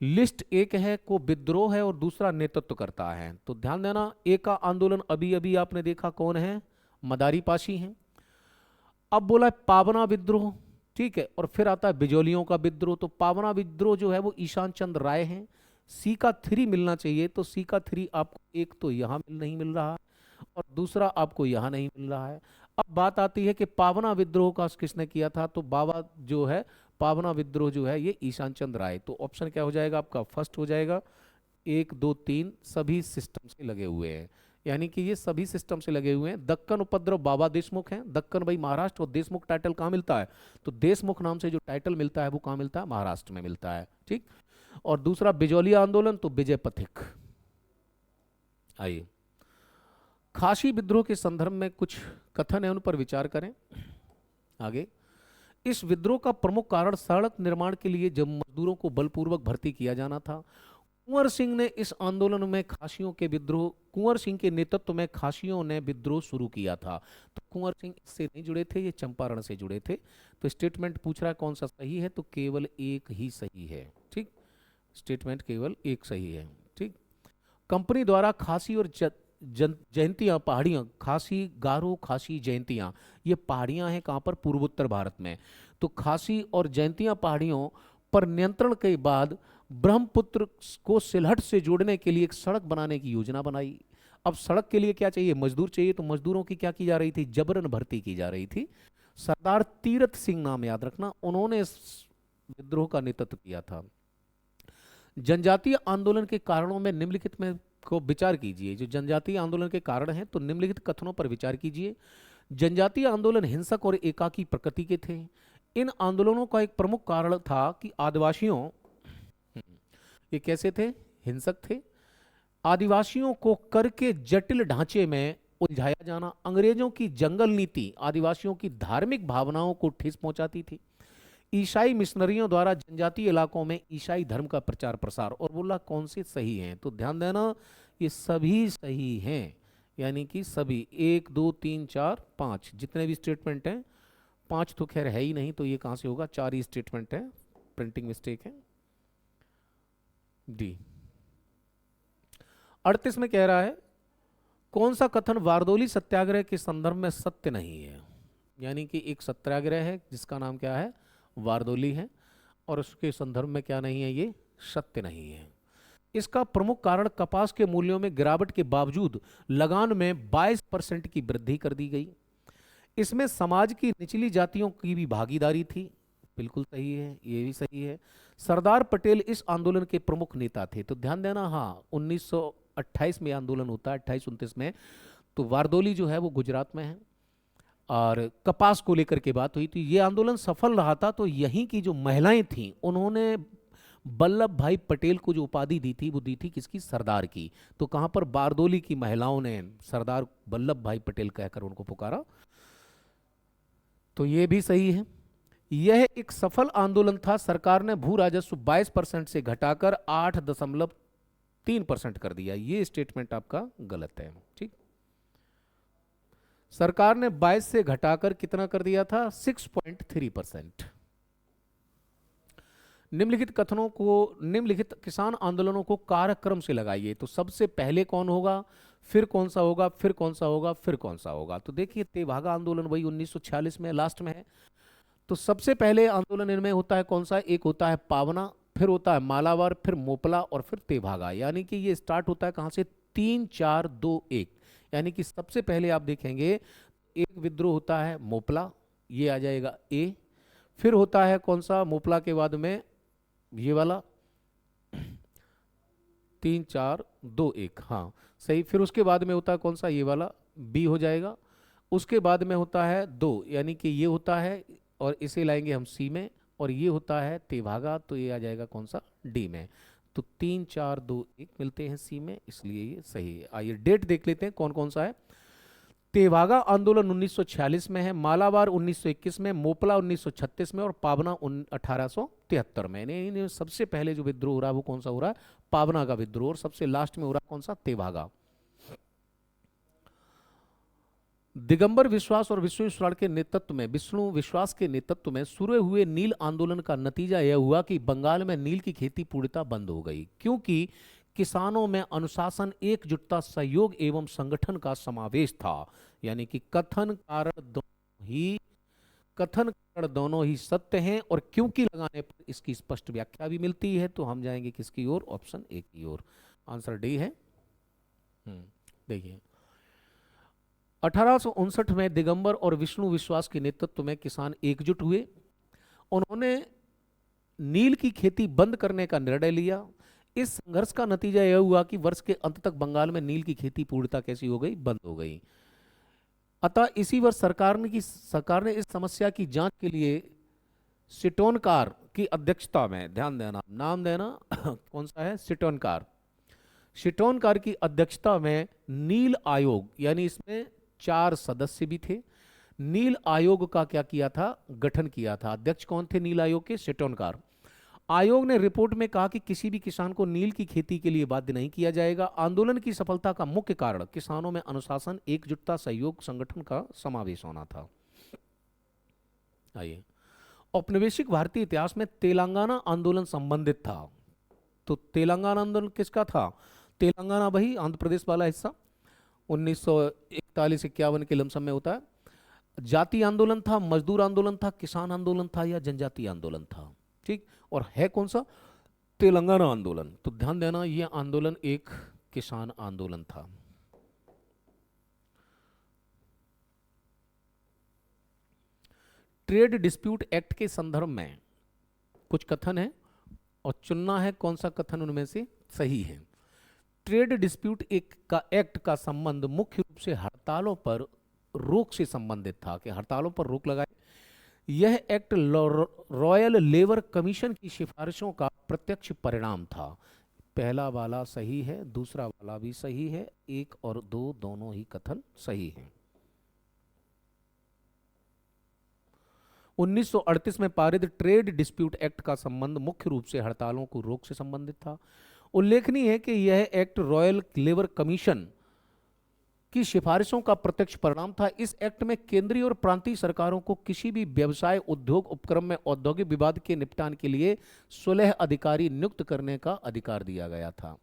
लिस्ट एक है को विद्रोह है और दूसरा नेतृत्व करता है। तो ध्यान देना, एक का आंदोलन अभी अभी आपने देखा कौन है, मदारी पासी हैं। अब बोला पावना विद्रोह, ठीक है, और फिर आता है बिजौलियों का विद्रोह। तो पावना विद्रोह जो है वो ईशान चंद्र राय हैं। सी का 3 मिलना चाहिए, तो सी का 3 आपको एक तो यहाँ नहीं मिल रहा और दूसरा आपको यहाँ नहीं मिल रहा है। अब बात आती है कि पावना विद्रोह का किसने किया था, तो बाबा जो है, पावना विद्रोह जो है ये ईशान चंद्र राय। तो ऑप्शन क्या हो जाएगा आपका, फर्स्ट हो जाएगा। 1 2 3 सभी सिस्टम से लगे हुए हैं, यानी कि ये सभी सिस्टम से लगे हुए हैं। दक्कन उपद्रव बाबा देशमुख हैं, दक्कन भाई महाराष्ट्र, और देशमुख टाइटल कहाँ मिलता है, तो देशमुख नाम से जो टाइटल मिलता है वो कहाँ मिलता है, महाराष्ट्र में मिलता है, ठीक। और दूसरा बिजौलिया आंदोलन, तो विजय पथिक। आइए, खासी विद्रोह के संदर्भ में कुछ कथन है, उन पर विचार करें। आगे, इस विद्रोह का प्रमुख कारण सड़क निर्माण के लिए जब मजदूरों को बलपूर्वक भर्ती किया जाना था। कुंवर सिंह ने इस आंदोलन में खासियों के विद्रोह, कुंवर सिंह के नेतृत्व में खासियों ने विद्रोह शुरू किया था। तो कुंवर सिंह इससे नहीं जुड़े थे, ये चंपारण से जुड़े थे। तो स्टेटमेंट पूछ रहा है कौन सा सही है, तो केवल एक ही सही है, ठीक। स्टेटमेंट केवल एक सही है, ठीक। कंपनी द्वारा खासी और जयंतियाँ पहाड़ियाँ, खासी, गारो, खासी, जयंतियाँ, ये पहाड़ियाँ हैं कहाँ पर, पूर्वोत्तर भारत में। तो खासी और जयंतियाँ पहाड़ियों पर नियंत्रण के बाद ब्रह्मपुत्र को सिलहट से जोड़ने के लिए एक सड़क बनाने की योजना बनाई। अब सड़क के लिए क्या चाहिए, मजदूर चाहिए। तो मजदूरों की क्या की जा रही थी, जबरन भर्ती की जा रही थी। सरदार तीरथ सिंह नाम याद रखना, उन्होंने इस विद्रोह का नेतृत्व किया था। जनजातीय आंदोलन के कारणों में निम्नलिखित में को विचार कीजिए। जो जनजातीय आंदोलन के कारण हैं, तो निम्नलिखित कथनों पर विचार कीजिए। जनजातीय आंदोलन हिंसक और एकाकी प्रकृति के थे। इन आंदोलनों का एक प्रमुख कारण था कि आदिवासियों, ये कैसे थे, हिंसक थे। आदिवासियों को कर के जटिल ढांचे में उलझाया जाना। अंग्रेजों की जंगल नीति आदिवासियों की धार्मिक भावनाओं को ठेस पहुंचाती थी। ईसाई मिशनरियों द्वारा जनजातीय इलाकों में ईसाई धर्म का प्रचार प्रसार। और बोला कौन से सही हैं, तो ध्यान देना, ये सभी सही हैं, यानी कि सभी 1 2 3 4 5 जितने भी स्टेटमेंट हैं, 5 तो खैर है ही नहीं, तो ये कहाँ से होगा, 4 ही स्टेटमेंट है, प्रिंटिंग मिस्टेक है। डी 38 में कह रहा है, कौन सा कथन वारदोली सत्याग्रह के संदर्भ में सत्य नहीं है। यानी कि एक सत्याग्रह है जिसका नाम क्या है, वारदोली है। और उसके संदर्भ में क्या नहीं है, ये सत्य नहीं है। इसका प्रमुख कारण कपास के मूल्यों में गिरावट के बावजूद लगान में 22% की वृद्धि कर दी गई। इसमें समाज की निचली जातियों की भी भागीदारी थी। बिल्कुल सही है, ये भी सही है। सरदार पटेल इस आंदोलन के प्रमुख नेता थे। तो ध्यान देना, हाँ 1928 में आंदोलन होता है, 28-29 में। तो वारदोली जो है वो गुजरात में है, और कपास को लेकर के बात हुई। तो ये आंदोलन सफल रहा था। तो यहीं की जो महिलाएं थीं, उन्होंने वल्लभ भाई पटेल को जो उपाधि दी थी, वो दी थी किसकी, सरदार की। तो कहां पर, बारदोली की महिलाओं ने सरदार वल्लभ भाई पटेल कहकर उनको पुकारा। तो ये भी सही है। यह एक सफल आंदोलन था। सरकार ने भू राजस्व 22% से घटाकर 8.3% कर दिया। ये स्टेटमेंट आपका गलत है। ठीक, सरकार ने 22 से घटाकर कितना कर दिया था, 6.3%। निम्नलिखित कथनों को, निम्नलिखित किसान आंदोलनों को कार्यक्रम से लगाइए। तो सबसे पहले कौन होगा, फिर कौन सा होगा, फिर कौन सा होगा, फिर कौन सा होगा। तो देखिए, तेभागा आंदोलन वही 1946 में लास्ट में है। तो सबसे पहले आंदोलन इनमें होता है कौन सा, एक होता है पावना, फिर होता है मालावार, फिर मोपला और फिर तेभागा। यानी कि ये स्टार्ट होता है कहां से, 3 4 2 1। यानी कि सबसे पहले आप देखेंगे एक विद्रोह होता है मोपला, ये आ जाएगा ए। फिर होता है कौन सा, मोपला के बाद में ये वाला 3 4 2 1, हाँ सही। फिर उसके बाद में होता है कौन सा, ये वाला बी हो जाएगा। उसके बाद में होता है 2, यानी कि ये होता है, और इसे लाएंगे हम सी में, और ये होता है तेभागा, तो ये आ जाएगा कौन सा, डी में। तो 3 4 2 1 मिलते हैं सी में, इसलिए ये सही है। आइए डेट देख लेते हैं कौन कौन सा है। तेभागा आंदोलन 1946 में है, मालाबार 1921 में, मोपला 1936 में, और पावना 1873 में। इन्हें सबसे पहले जो विद्रोह हो रहा है वो कौन सा हो रहा है, पावना का विद्रोह, और सबसे लास्ट में हो रहा है कौन सा, तेभागा। दिगंबर विश्वास और विष्णु विश्वास के नेतृत्व में, विष्णु विश्वास के नेतृत्व में शुरू हुए नील आंदोलन का नतीजा यह हुआ कि बंगाल में नील की खेती पूर्णतः बंद हो गई, क्योंकि किसानों में अनुशासन, एकजुटता, सहयोग एवं संगठन का समावेश था। यानी कि कथन कारण दोनों ही सत्य हैं, और क्योंकि लगाने पर इसकी स्पष्ट व्याख्या भी मिलती है। तो हम जाएंगे किसकी ओर, ऑप्शन ए की ओर। आंसर डी है। देखिए, 1859 में दिगंबर और विष्णु विश्वास के नेतृत्व में किसान एकजुट हुए। उन्होंने नील की खेती बंद करने का निर्णय लिया। इस संघर्ष का नतीजा यह हुआ कि वर्ष के अंत तक बंगाल में नील की खेती पूर्णतः कैसी हो गई, बंद हो गई। अतः इसी वर्ष सरकार ने इस समस्या की जांच के लिए सिटोनकार की अध्यक्षता में, ध्यान देना, नाम देना कौन सा है, सिटोनकार। सिटोनकार की अध्यक्षता में नील आयोग, यानी इसमें 4 सदस्य भी थे। नील आयोग का क्या किया था, गठन किया था। अध्यक्ष कौन थे नील आयोग के, सिटोनकार। आयोग ने रिपोर्ट में कहा कि किसी भी किसान को नील की खेती के लिए बाध्य नहीं किया जाएगा। आंदोलन की सफलता का मुख्य कारण किसानों में अनुशासन, एकजुटता, सहयोग, संगठन का समावेश होना था। आइए, औपनिवेशिक भारतीय इतिहास में तेलंगाना आंदोलन संबंधित था। तो तेलंगाना आंदोलन किसका था, तेलंगाना वही आंध्र प्रदेश वाला हिस्सा, 1941-51 के लमसम में होता है। जाति आंदोलन था, मजदूर आंदोलन था, किसान आंदोलन था, या जनजातीय आंदोलन था। ठीक, और है कौन सा, तेलंगाना आंदोलन। तो ध्यान देना, यह आंदोलन एक किसान आंदोलन था। ट्रेड डिस्प्यूट एक्ट के संदर्भ में कुछ कथन है, और चुनना है कौन सा कथन उनमें से सही है। ट्रेड डिस्प्यूट एक्ट का संबंध मुख्य रूप से हड़तालों पर रोक से संबंधित था, कि हड़तालों पर रोक लगाए। यह एक्ट रॉयल लेबर कमीशन की सिफारिशों का प्रत्यक्ष परिणाम था। पहला वाला सही है, दूसरा वाला भी सही है, 1 और 2 दोनों ही कथन सही हैं। 1938 में पारित ट्रेड डिस्प्यूट एक्ट का संबंध मुख्य रूप से हड़तालों को रोक से संबंधित था। उल्लेखनीय है कि यह एक्ट रॉयल लेबर कमीशन की सिफारिशों का प्रत्यक्ष परिणाम था। इस एक्ट में केंद्रीय और प्रांतीय सरकारों को किसी भी व्यवसाय, उद्योग, उपक्रम में औद्योगिक विवाद के निपटान के लिए सुलह अधिकारी नियुक्त करने का अधिकार दिया गया था।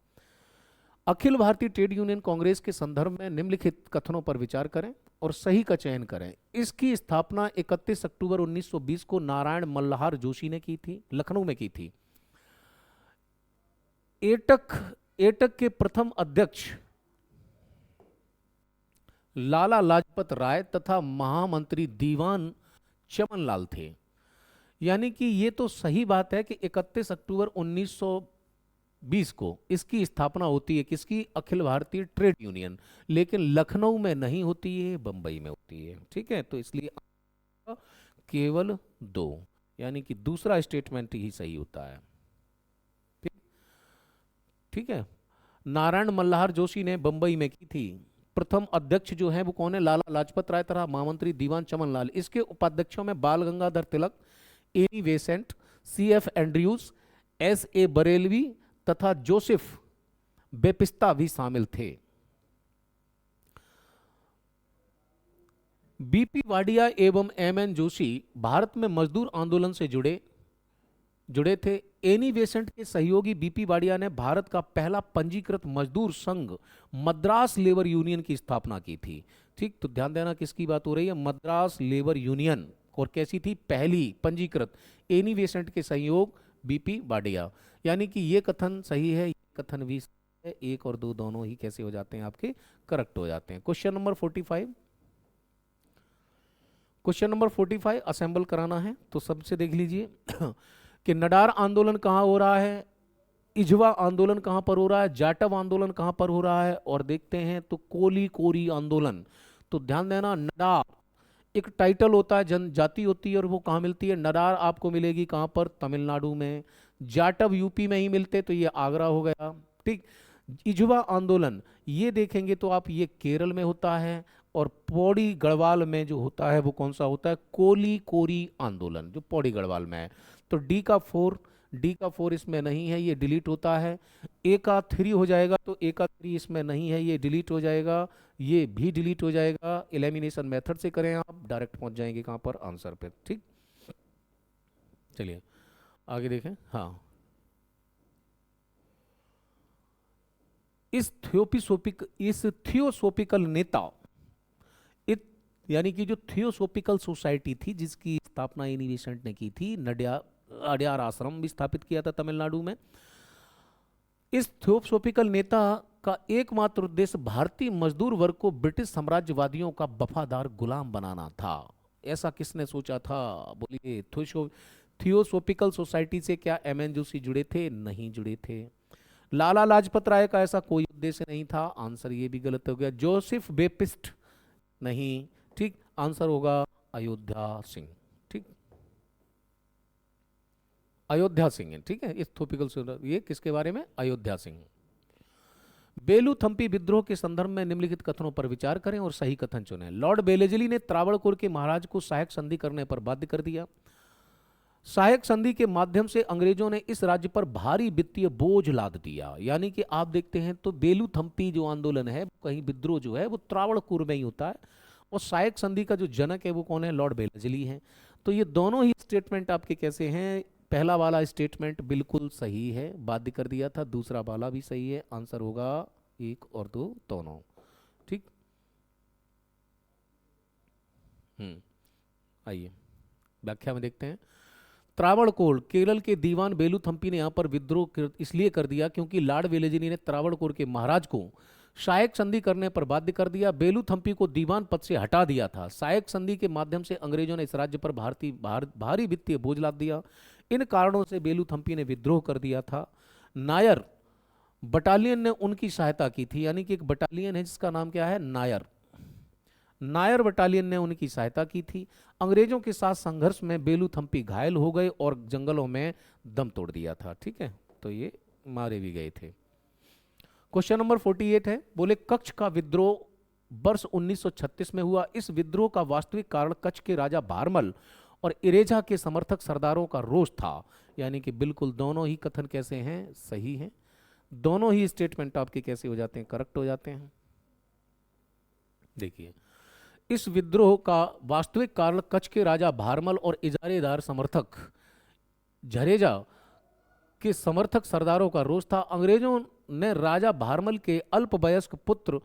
अखिल भारतीय ट्रेड यूनियन कांग्रेस के संदर्भ में निम्नलिखित कथनों पर विचार करें। और सही का चयन करें। इसकी स्थापना 31 अक्टूबर 1920 को नारायण मल्हार जोशी ने की थी, लखनऊ में की थी। एटक एटक के प्रथम अध्यक्ष लाला लाजपत राय तथा महामंत्री दीवान चमनलाल थे। यानी कि ये तो सही बात है कि 31 अक्टूबर 1920 को इसकी स्थापना होती है, किसकी? Akhil Bharatiya trade union. लेकिन लखनऊ में नहीं होती है, बंबई में होती है। ठीक है, तो इसलिए केवल 2, यानी कि दूसरा स्टेटमेंट ही सही होता है। ठीक ठीक है। नारायण मल्हार जोशी ने बंबई में की थी। प्रथम अध्यक्ष जो है वो कौन है? लाला लाजपत राय तथा महामंत्री दीवान चमनलाल। इसके उपाध्यक्षों में Bal Gangadhar Tilak, Annie Besant, CF Andrews, SA Barelvi तथा जोसेफ बेपिस्ता भी शामिल थे। BP वाडिया एवं MN जोशी भारत में मजदूर आंदोलन से जुड़े थे। एनी बेसेंट के सहयोगी BP वाडिया ने भारत का पहला पंजीकृत मजदूर संघ मद्रास लेबर यूनियन की स्थापना की थी। ठीक, तो ध्यान देना किसकी बात हो रही है? Madras labour union. और कैसी थी? पहली पंजीकृत। एनी बेसेंट के सहयोग BP वाडिया। यानी कि ये कथन सही है, ये कथन भी सही है। 1 और 2 दोनों ही कैसे हो जाते हैं? आपके करेक्ट हो जाते हैं। Question number 45। Question number 45 assemble कराना है, तो सबसे देख लीजिए कि नडार आंदोलन कहाँ हो रहा है, इजवा आंदोलन कहाँ पर हो रहा है, जाटव आंदोलन कहाँ पर हो रहा है, और देखते हैं तो कोली कोरी आंदोलन। तो ध्यान देना, नडार एक टाइटल होता है, जनजाति होती है, और वो कहाँ मिलती है? नडार आपको मिलेगी कहाँ पर? तमिलनाडु में। जाटव यूपी में ही मिलते, तो ये आगरा हो गया। ठीक। इजवा आंदोलन ये देखेंगे तो आप, ये केरल में होता है, और पौड़ी गढ़वाल में जो होता है वो कौन सा होता है? कोली कोरी आंदोलन, जो पौड़ी गढ़वाल में है। तो डी का 4 इसमें नहीं है, ये डिलीट होता है। ए का 3 हो जाएगा, तो ए का 3 इसमें नहीं है, ये डिलीट हो जाएगा। ये भी डिलीट हो जाएगा। एलिमिनेशन मेथड से करें आप, डायरेक्ट पहुंच जाएंगे कहां पर? आंसर पे। ठीक, चलिए आगे देखें। हाँ, इस थियोसोफिकल नेता, यानी कि जो थियोसोफिकल सोसाइटी थी जिसकी स्थापना एनी बेसेंट ने की थी, अड्यार आश्रम भी स्थापित किया था तमिलनाडु में। इस थियोसोफिकल नेता का एकमात्र उद्देश्य भारतीय मजदूर वर्ग को ब्रिटिश साम्राज्यवादियों का वफादार गुलाम बनाना था। ऐसा किसने सोचा था? बोलिए। थियोसोफिकल सोसाइटी से क्या MN जोशी जुड़े थे? नहीं जुड़े थे। लाला लाजपत राय का ऐसा कोई उद्देश्य नहीं था। आंसर ये भी गलत हो गया। जोसेफ बेपिस्ट नहीं। ठीक, आंसर होगा अयोध्या सिंह। ठीक, अयोध्या सिंह है। ठीक है, इस थोपिकल ये किसके बारे में? अयोध्या सिंह। बेलूथम्पी विद्रोह के संदर्भ में निम्नलिखित कथनों पर विचार करें और सही कथन चुनें। लॉर्ड बेलेजली ने त्रावणकोर के महाराज को सहायक संधि करने पर बाध्य कर दिया। सहायक संधि के माध्यम से अंग्रेजों ने इस राज्य पर भारी वित्तीय बोझ लाद दिया। यानी कि आप देखते हैं तो बेलूथम्पी जो आंदोलन है, कहीं विद्रोह जो है वो त्रावणकोर में ही होता है, और सहायक संधि का जो जनक है वो कौन है? लॉर्ड बेलेजली हैं। तो ये दोनों ही स्टेटमेंट आपके कैसे हैं? पहला वाला स्टेटमेंट बिल्कुल सही है, बाध्य कर दिया था। दूसरा वाला भी सही है। आंसर होगा 1 और 2 दोनों। ठीक, आइए व्याख्या में देखते हैं। त्रावणकोर, केरल के दीवान बेलूथम्पी ने यहाँ पर विद्रोह इसलिए कर दिया क्योंकि लॉर्ड बेलेजली ने त्रावणकोर के महाराज को सहायक संधि करने पर बाध्य कर दिया। बेलूथम्पी को दीवान पद से हटा दिया था। सहायक संधि के माध्यम से अंग्रेजों ने इस राज्य पर भारी वित्तीय बोझ लाद दिया। इन कारणों से बेलूथम्पी ने विद्रोह कर दिया था। नायर बटालियन ने उनकी सहायता की थी। यानी कि एक बटालियन है जिसका नाम क्या है? नायर बटालियन ने उनकी सहायता की थी। अंग्रेजों के साथ संघर्ष में बेलूथम्पी घायल हो गए और जंगलों में दम तोड़ दिया था। ठीक है, तो ये मारे भी गए थे। क्वेश्चन नंबर 48 है, बोले कच्छ का विद्रोह वर्ष 1936 में हुआ। इस विद्रोह का वास्तविक कारण कच्छ के राजा भारमल और इरेजा के समर्थक सरदारों का रोष था। यानी कि बिल्कुल दोनों ही कथन कैसे हैं? सही हैं। दोनों ही स्टेटमेंट आपके कैसे हो जाते हैं? करेक्ट हो जाते हैं। देखिए, इस विद्रोह का वास्तविक कारण कच्छ के राजा भारमल और इजारेदार समर्थक झरेजा के समर्थक सरदारों का रोष था। अंग्रेजों ने राजा भारमल के अल्पवयस्क पुत्र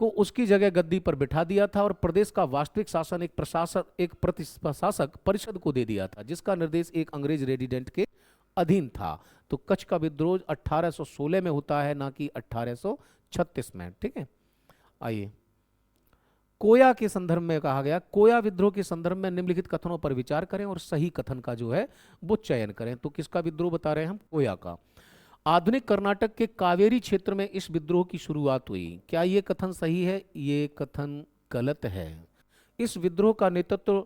को उसकी जगह गद्दी पर बिठा दिया था और प्रदेश का वास्तविक शासन एक प्रशासक परिषद को दे दिया था, जिसका निर्देश एक अंग्रेज रेजिडेंट के अधीन था। तो कच्छ का विद्रोह 1816 में होता है, ना कि 1836 में। ठीक है, आइए कोया के संदर्भ में कहा गया, कोया विद्रोह के संदर्भ में निम्नलिखित कथनों पर विचार करें और सही कथन का जो है वो चयन करें। तो किसका विद्रोह बता रहे हैं हम? कोया का। आधुनिक कर्नाटक के कावेरी क्षेत्र में इस विद्रोह की शुरुआत हुई। क्या ये कथन सही है? ये कथन गलत है। इस विद्रोह का नेतृत्व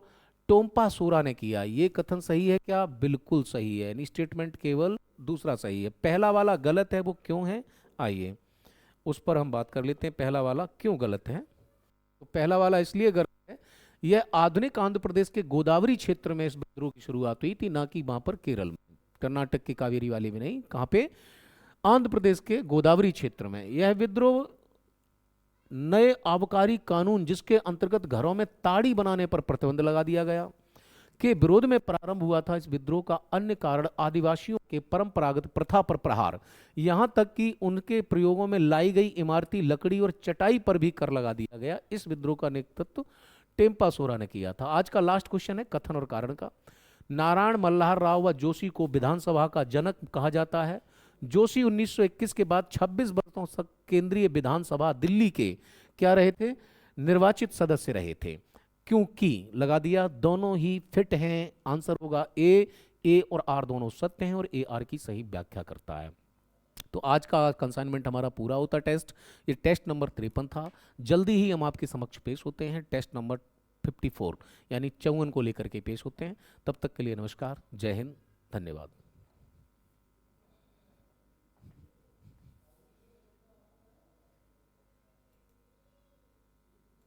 टोम्पा सोरा ने किया। ये कथन सही है क्या? बिल्कुल सही है। स्टेटमेंट केवल दूसरा सही है, पहला वाला गलत है। वो क्यों है, आइए उस पर हम बात कर लेते हैं। पहला वाला क्यों गलत है? तो पहला वाला इसलिए गलत है, यह आधुनिक आंध्र प्रदेश के गोदावरी क्षेत्र में इस विद्रोह की शुरुआत हुई थी, ना कि वहां पर केरल में, कर्नाटक के कावेरी वाले में नहीं। कहां पे? आंध्र प्रदेश के गोदावरी क्षेत्र में। यह विद्रोह नए आबकारी कानून, जिसके अंतर्गत घरों में ताड़ी बनाने पर प्रतिबंध लगा दिया गया, के विरोध में प्रारंभ हुआ था। इस विद्रोह का अन्य कारण आदिवासियों के परंपरागत प्रथा पर प्रहार, यहां तक कि उनके प्रयोगों में लाई गई इमारती लकड़ी और चटाई पर भी कर लगा दिया गया। इस विद्रोह का नेतृत्व टेम्पा सोरा ने किया था। आज का लास्ट क्वेश्चन है कथन और कारण का। नारायण मल्हार राव व जोशी को विधानसभा का जनक कहा जाता है। जोशी 1921 के बाद 26 वर्षों तक केंद्रीय विधानसभा दिल्ली के क्या रहे थे? निर्वाचित सदस्य रहे थे। क्योंकि लगा दिया, दोनों ही फिट हैं। आंसर होगा ए और आर दोनों सत्य हैं और ए आर की सही व्याख्या करता है। तो आज का कंसाइनमेंट हमारा पूरा होता टेस्ट। ये टेस्ट नंबर 53 था। जल्दी ही हम आपके समक्ष पेश होते हैं टेस्ट नंबर 54 यानी 54 को लेकर के पेश होते हैं। तब तक के लिए नमस्कार, जय हिंद, धन्यवाद।